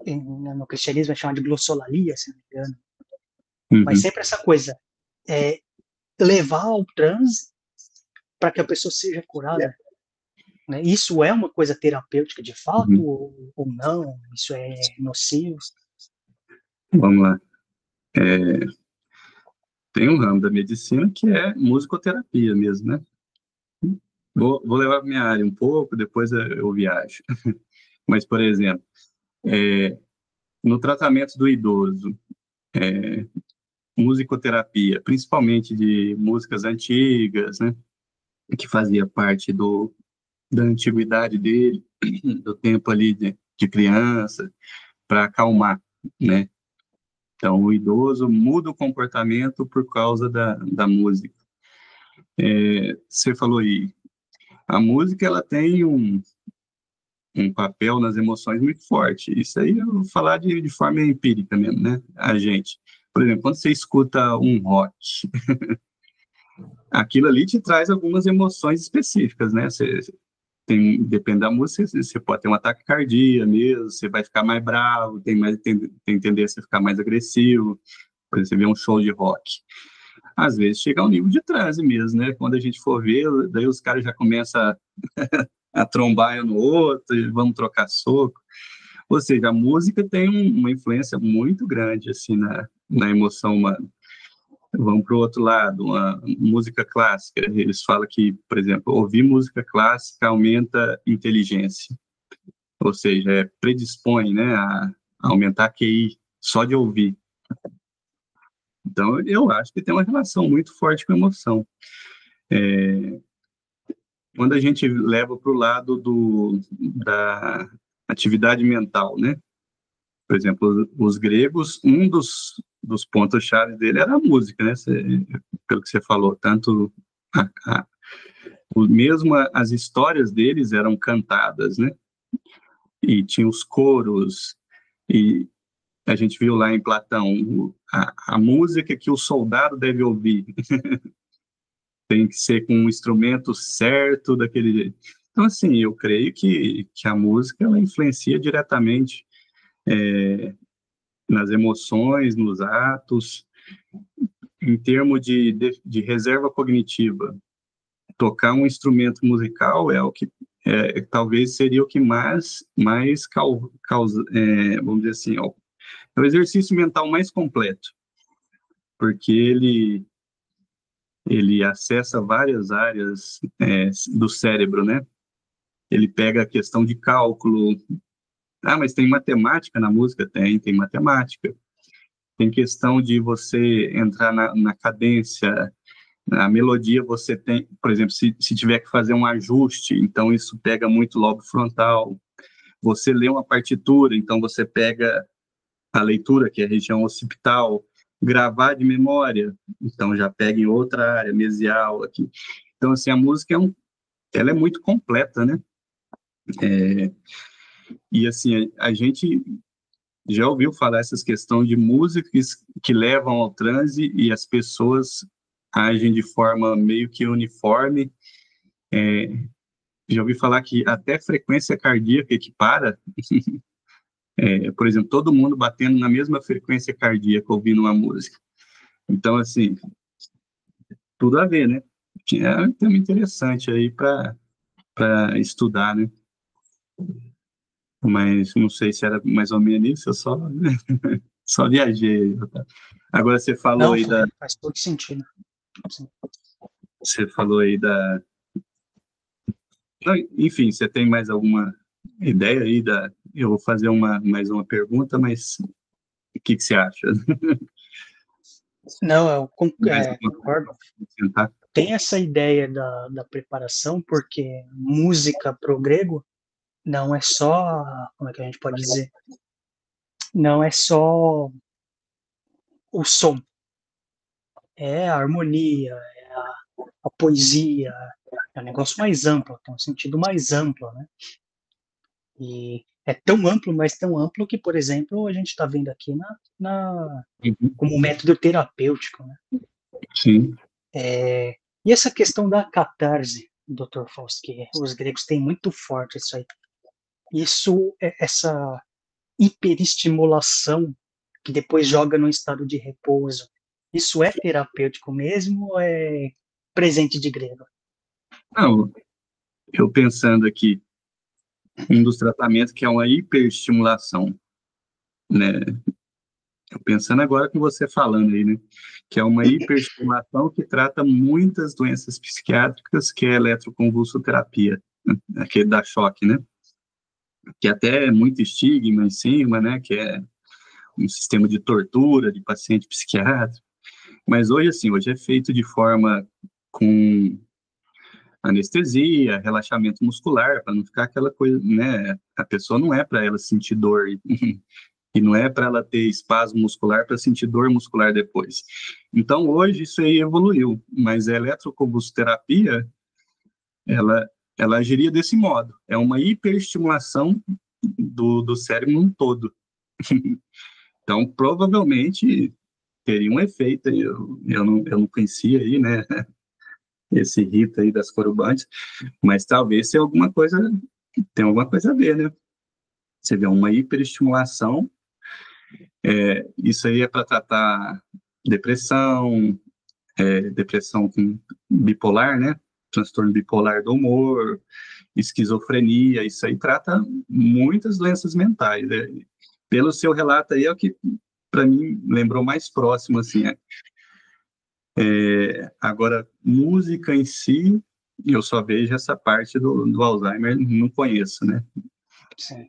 no cristianismo é chamado de glossolalia, se não me engano. Mas sempre essa coisa, levar ao transe para que a pessoa seja curada. Né? Isso é uma coisa terapêutica de fato ou não? Isso é nocivo? Vamos lá. Tem um ramo da medicina que é musicoterapia mesmo, né? Vou levar para minha área um pouco, depois eu viajo. Mas, por exemplo, no tratamento do idoso, musicoterapia, principalmente de músicas antigas, né? Que fazia parte da antiguidade dele, do tempo ali de criança, para acalmar, né? Então, o idoso muda o comportamento por causa da música. Você falou aí, a música ela tem um papel nas emoções muito forte. Isso aí eu vou falar de forma empírica mesmo, né? A gente, por exemplo, quando você escuta um rock, aquilo ali te traz algumas emoções específicas, né? Depende da música, você pode ter um ataque cardíaco mesmo, você vai ficar mais bravo, tem tendência a ficar mais agressivo, por exemplo, você vê um show de rock. Às vezes chega ao nível de transe mesmo, né? Quando a gente for ver, daí os caras já começam a trombar um no outro, e vão trocar soco. Ou seja, a música tem uma influência muito grande assim na emoção humana. Vamos para o outro lado, uma música clássica. Eles falam que, por exemplo, ouvir música clássica aumenta a inteligência, ou seja, predispõe, né, a aumentar a QI só de ouvir. Então, eu acho que tem uma relação muito forte com a emoção. Quando a gente leva para o lado da atividade mental, né? Por exemplo, os gregos, um dos pontos-chave dele era a música, né? Pelo que você falou, tanto mesmo as histórias deles eram cantadas, né? E tinha os coros, e a gente viu lá em Platão a música que o soldado deve ouvir. Tem que ser com um instrumento certo, daquele jeito. Então, assim, eu creio que a música ela influencia diretamente nas emoções, nos atos, em termos de reserva cognitiva. Tocar um instrumento musical é o que talvez seria o que mais causa, vamos dizer assim, é o exercício mental mais completo, porque ele acessa várias áreas do cérebro, né? Ele pega a questão de cálculo. Ah, mas tem matemática na música? Tem matemática. Tem questão de você entrar na cadência, na melodia você tem, por exemplo, se tiver que fazer um ajuste, então isso pega muito lobo frontal. Você lê uma partitura, então você pega a leitura, que é a região occipital, gravar de memória, então já pega em outra área, mesial aqui. Então, assim, a música ela é muito completa, né? E, assim, a gente já ouviu falar essas questões de músicas que levam ao transe e as pessoas agem de forma meio que uniforme. Já ouvi falar que até frequência cardíaca equipara, por exemplo, todo mundo batendo na mesma frequência cardíaca ouvindo uma música. Então, assim, tudo a ver, né? É um tema interessante aí para estudar, né? Mas não sei se era mais ou menos isso, eu só viajei. Agora você falou Não, aí faz todo sentido. Sim. você falou aí não, enfim, você tem mais alguma ideia aí eu vou fazer mais uma pergunta, mas o que você acha? Não, eu Mais alguma coisa concordo. para acrescentar? Tem essa ideia da preparação, porque música pro grego não é só, como é que a gente pode dizer? Não é só o som, é a harmonia, a poesia, é um negócio mais amplo, tem um sentido mais amplo, né? E é tão amplo, mas tão amplo que, por exemplo, a gente está vendo aqui Uhum. como método terapêutico, né? Sim. E essa questão da catarse, Dr. Faust, que os gregos têm muito forte isso aí. Isso, essa hiperestimulação que depois joga no estado de repouso, isso é terapêutico mesmo ou é presente de grego? Não, eu pensando aqui, um dos tratamentos que é uma hiperestimulação, né? Eu pensando agora com você falando aí, né? Que é uma hiperestimulação que trata muitas doenças psiquiátricas, que é a eletroconvulsoterapia, né? Aquele da choque, né? Que até é muito estigma em cima, né? Que é um sistema de tortura de paciente psiquiátrico. Mas hoje, assim, hoje é feito de forma com anestesia, relaxamento muscular, para não ficar aquela coisa, né? A pessoa não é para ela sentir dor e não é para ela ter espasmo muscular para sentir dor muscular depois. Então, hoje isso aí evoluiu, mas a eletroconvulsoterapia, ela, ela agiria desse modo. É uma hiperestimulação do cérebro num todo. Então, provavelmente teria um efeito. Eu não conhecia aí, né? Esse rito aí das corubantes, mas talvez tenha alguma coisa a ver, né? Você vê uma hiperestimulação, isso aí é para tratar depressão, depressão bipolar, né? Transtorno bipolar do humor, esquizofrenia, isso aí trata muitas doenças mentais. Né? Pelo seu relato aí, é o que, para mim, lembrou mais próximo, assim, Agora, música em si, eu só vejo essa parte do Alzheimer, não conheço, né? Sim.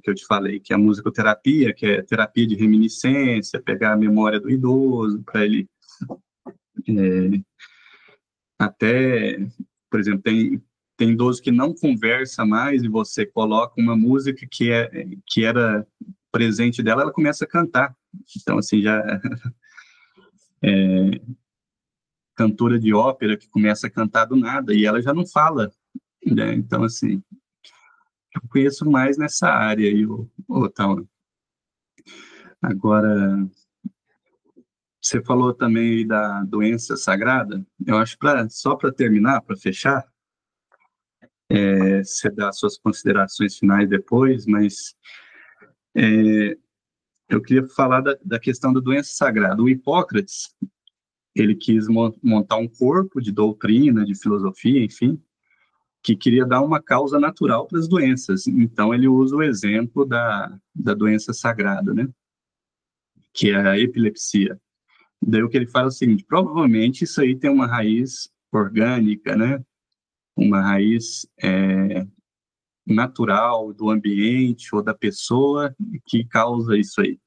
Que eu te falei, que é a musicoterapia, que é terapia de reminiscência, pegar a memória do idoso, para ele até, por exemplo, tem idoso que não conversa mais e você coloca uma música que era presente dela, ela começa a cantar. Então, assim, já cantora de ópera que começa a cantar do nada e ela já não fala, né? Então, assim, eu conheço mais nessa área aí, o tal. Agora, você falou também aí da doença sagrada. Eu acho só para terminar, para fechar, você dá suas considerações finais depois, mas eu queria falar da questão da doença sagrada. O Hipócrates, ele quis montar um corpo de doutrina, de filosofia, enfim, que queria dar uma causa natural para as doenças. Então, ele usa o exemplo da doença sagrada, né? Que é a epilepsia. Daí o que ele fala é o seguinte, provavelmente isso aí tem uma raiz orgânica, né? Uma raiz natural do ambiente ou da pessoa que causa isso aí.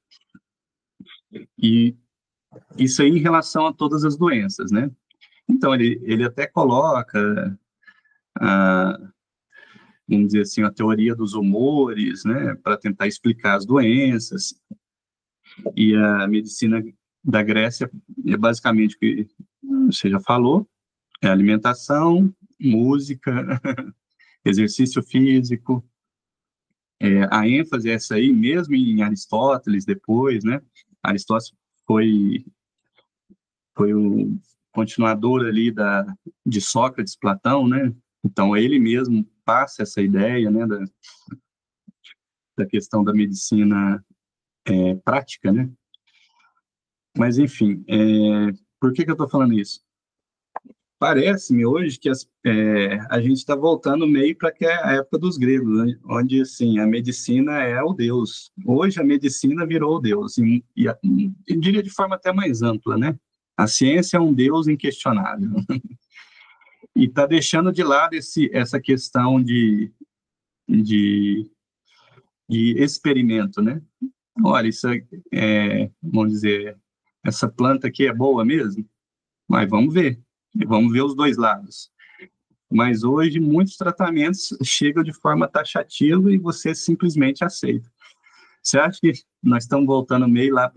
E isso aí em relação a todas as doenças, né? Então, ele até coloca, vamos dizer assim, a teoria dos humores, né? Para tentar explicar as doenças. E a medicina da Grécia é basicamente o que você já falou, é alimentação, música, exercício físico, a ênfase é essa aí, mesmo em Aristóteles depois, né? Aristóteles foi o continuador ali de Sócrates, Platão, né? Então, ele mesmo passa essa ideia, né, da questão da medicina prática, né? Mas, enfim, por que eu estou falando isso? Parece-me hoje que a gente está voltando meio para a época dos gregos, né? Onde assim, a medicina é o Deus. Hoje a medicina virou o Deus, eu diria de forma até mais ampla, né? A ciência é um Deus inquestionável. E está deixando de lado essa questão de, de experimento, né? Olha, vamos dizer, essa planta aqui é boa mesmo? Mas vamos ver os dois lados. Mas hoje muitos tratamentos chegam de forma taxativa e você simplesmente aceita. Você acha que nós estamos voltando meio lá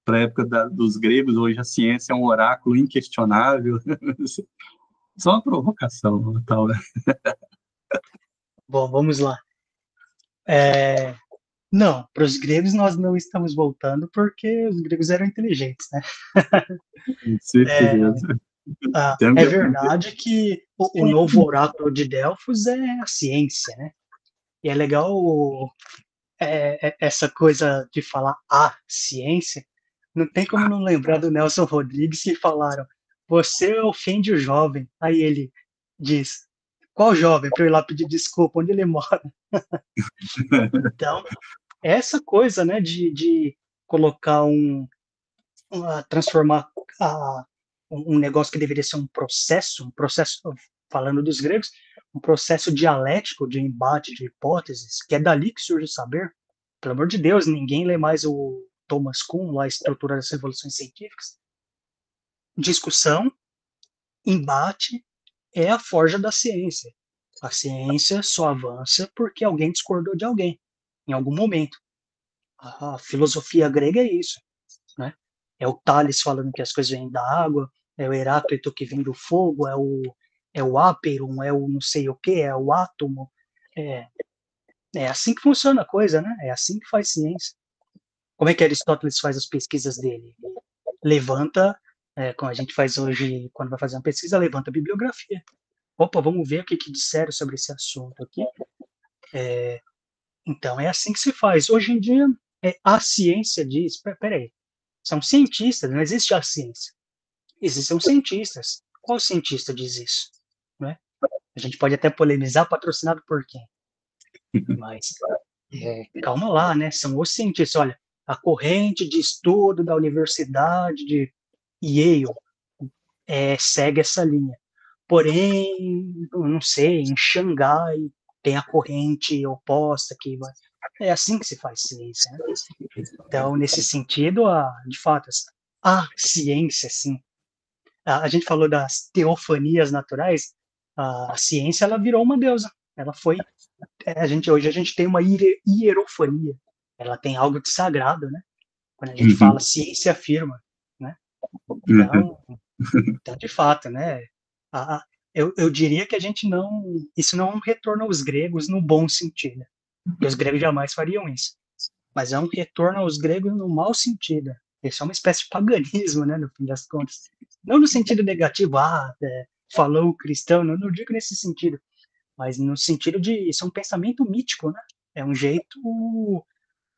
para a época dos gregos? Hoje a ciência é um oráculo inquestionável. Só uma provocação, tal, né? Bom, vamos lá. Não, para os gregos nós não estamos voltando porque os gregos eram inteligentes, né? Certeza. É verdade que o novo oráculo de Delfos é a ciência, né? E é legal essa coisa de falar a ciência. Não tem como não lembrar do Nelson Rodrigues que falaram: você ofende o jovem. Aí ele diz: qual jovem? Para eu ir lá pedir desculpa, onde ele mora. Então, essa coisa, né, de colocar transformar um negócio que deveria ser um processo, falando dos gregos, um processo dialético de embate de hipóteses, que é dali que surge o saber. Pelo amor de Deus, ninguém lê mais o Thomas Kuhn, lá, a Estrutura das Revoluções Científicas. Discussão, embate, é a forja da ciência. A ciência só avança porque alguém discordou de alguém, em algum momento. A filosofia grega é isso, né? É o Tales falando que as coisas vêm da água, é o Heráclito que vem do fogo, é o áperon, é o não sei o que, é o átomo. É, é assim que funciona a coisa, né? É assim que faz ciência. Como é que Aristóteles faz as pesquisas dele? Ele levanta, como a gente faz hoje, quando vai fazer uma pesquisa, levanta a bibliografia. Opa, vamos ver o que disseram sobre esse assunto aqui. Então, é assim que se faz. Hoje em dia, a ciência diz, peraí, são cientistas, não existe a ciência. Existem cientistas. Qual cientista diz isso? Né? A gente pode até polemizar, patrocinado por quem? Mas, calma lá, né? São os cientistas. Olha, a corrente de estudo da Universidade de Yale segue essa linha. Porém, eu não sei, em Xangai tem a corrente oposta que vai. É assim que se faz ciência, né? Então, nesse sentido, de fato, a ciência, sim. A gente falou das teofanias naturais, a ciência ela virou uma deusa. Ela foi. Hoje a gente tem uma hierofania. Ela tem algo de sagrado, né? Quando a gente Uhum, fala ciência afirma, né? uhum, Então, de fato, né? Eu diria que a gente não. Isso não é um retorno aos gregos no bom sentido. Porque os gregos jamais fariam isso. Mas é um retorno aos gregos no mau sentido. Isso é uma espécie de paganismo, né? No fim das contas. Não no sentido negativo, falou o cristão, não digo nesse sentido. Mas no sentido de. Isso é um pensamento mítico, né? É um jeito.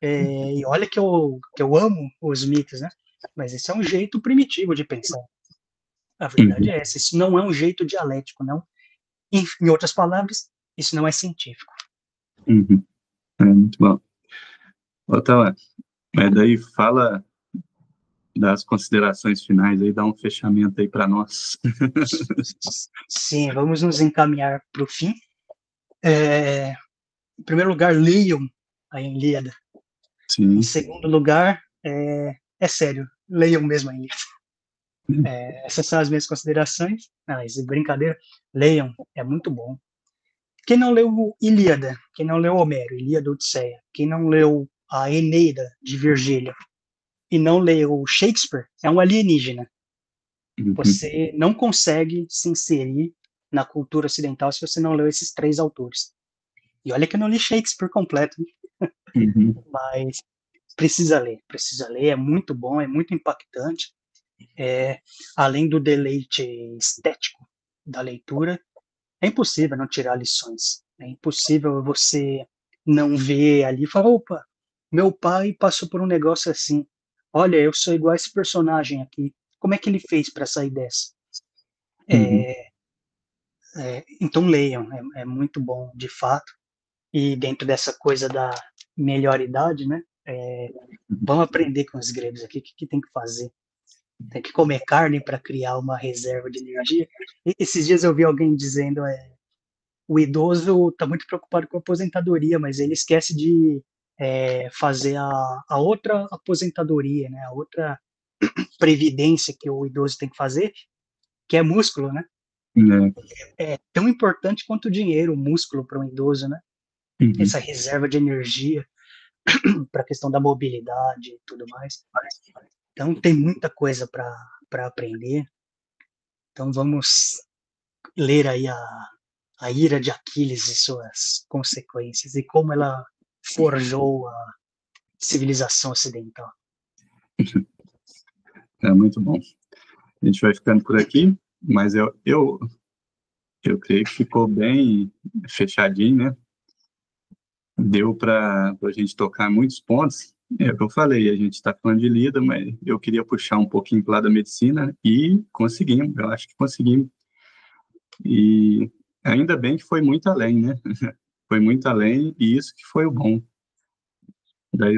E olha que eu amo os mitos, né? Mas esse é um jeito primitivo de pensar. A verdade uhum, é essa. Isso não é um jeito dialético, não. Em outras palavras, isso não é científico. uhum. É muito bom. Otávio, mas daí fala das considerações finais aí, dá um fechamento aí para nós. Sim, vamos nos encaminhar para o fim. Em primeiro lugar, leiam a Ilíada. Em Sim. segundo lugar, sério, leiam mesmo a Ilíada. Essas são as minhas considerações. Mas brincadeira, leiam, é muito bom. Quem não leu Ilíada, quem não leu Homero, Ilíada, Odisseia, quem não leu a Eneida de Virgílio e não leu Shakespeare, é um alienígena. Uhum, Você não consegue se inserir na cultura ocidental se você não leu esses 3 autores. E olha que eu não li Shakespeare completo, uhum, mas precisa ler, é muito bom, é muito impactante. Além do deleite estético da leitura, é impossível não tirar lições. É impossível você não ver ali e falar, opa, meu pai passou por um negócio assim. Olha, eu sou igual a esse personagem aqui. Como é que ele fez para sair dessa? uhum. Então leiam, é muito bom de fato. E dentro dessa coisa da melhor idade, né? Vamos aprender com os gregos aqui o que tem que fazer. Tem que comer carne para criar uma reserva de energia. Esses dias eu vi alguém dizendo o idoso está muito preocupado com a aposentadoria, mas ele esquece de fazer a outra aposentadoria, né? A outra previdência que o idoso tem que fazer, que é músculo, né? É, É tão importante quanto o dinheiro, o músculo para um idoso, né? uhum. Essa reserva de energia para a questão da mobilidade e tudo mais. Então tem muita coisa para aprender. Então vamos ler aí a ira de Aquiles e suas consequências e como ela forjou a civilização ocidental. É muito bom. A gente vai ficando por aqui, mas eu creio que ficou bem fechadinho, né? Deu para a gente tocar muitos pontos. É o que eu falei, a gente está falando de lida, mas eu queria puxar um pouquinho para o lado da medicina e conseguimos, eu acho que conseguimos. E ainda bem que foi muito além, né? Foi muito além e isso que foi o bom. Daí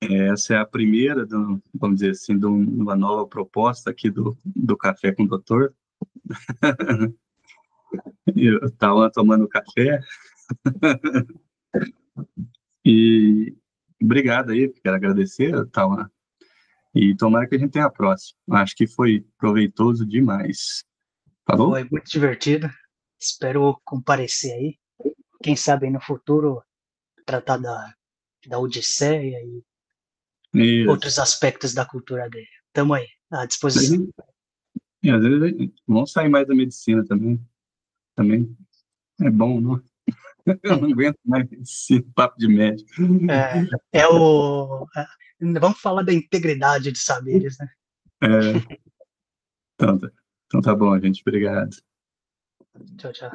essa é a primeira, vamos dizer assim, de uma nova proposta aqui do Café com o Doutor. Eu estava tomando café e obrigado aí, quero agradecer, Tauan. E tomara que a gente tenha a próxima. Acho que foi proveitoso demais. Falou? Foi muito divertido. Espero comparecer aí. Quem sabe aí no futuro tratar da Odisseia e outros Isso. aspectos da cultura dele. Tamo aí, à disposição. Uhum. E às vezes vamos sair mais da medicina também. Também é bom, não? Eu não aguento mais esse papo de médico. É, é o. Vamos falar da integridade de saberes, né? É, então tá bom, gente. Obrigado. Tchau, tchau.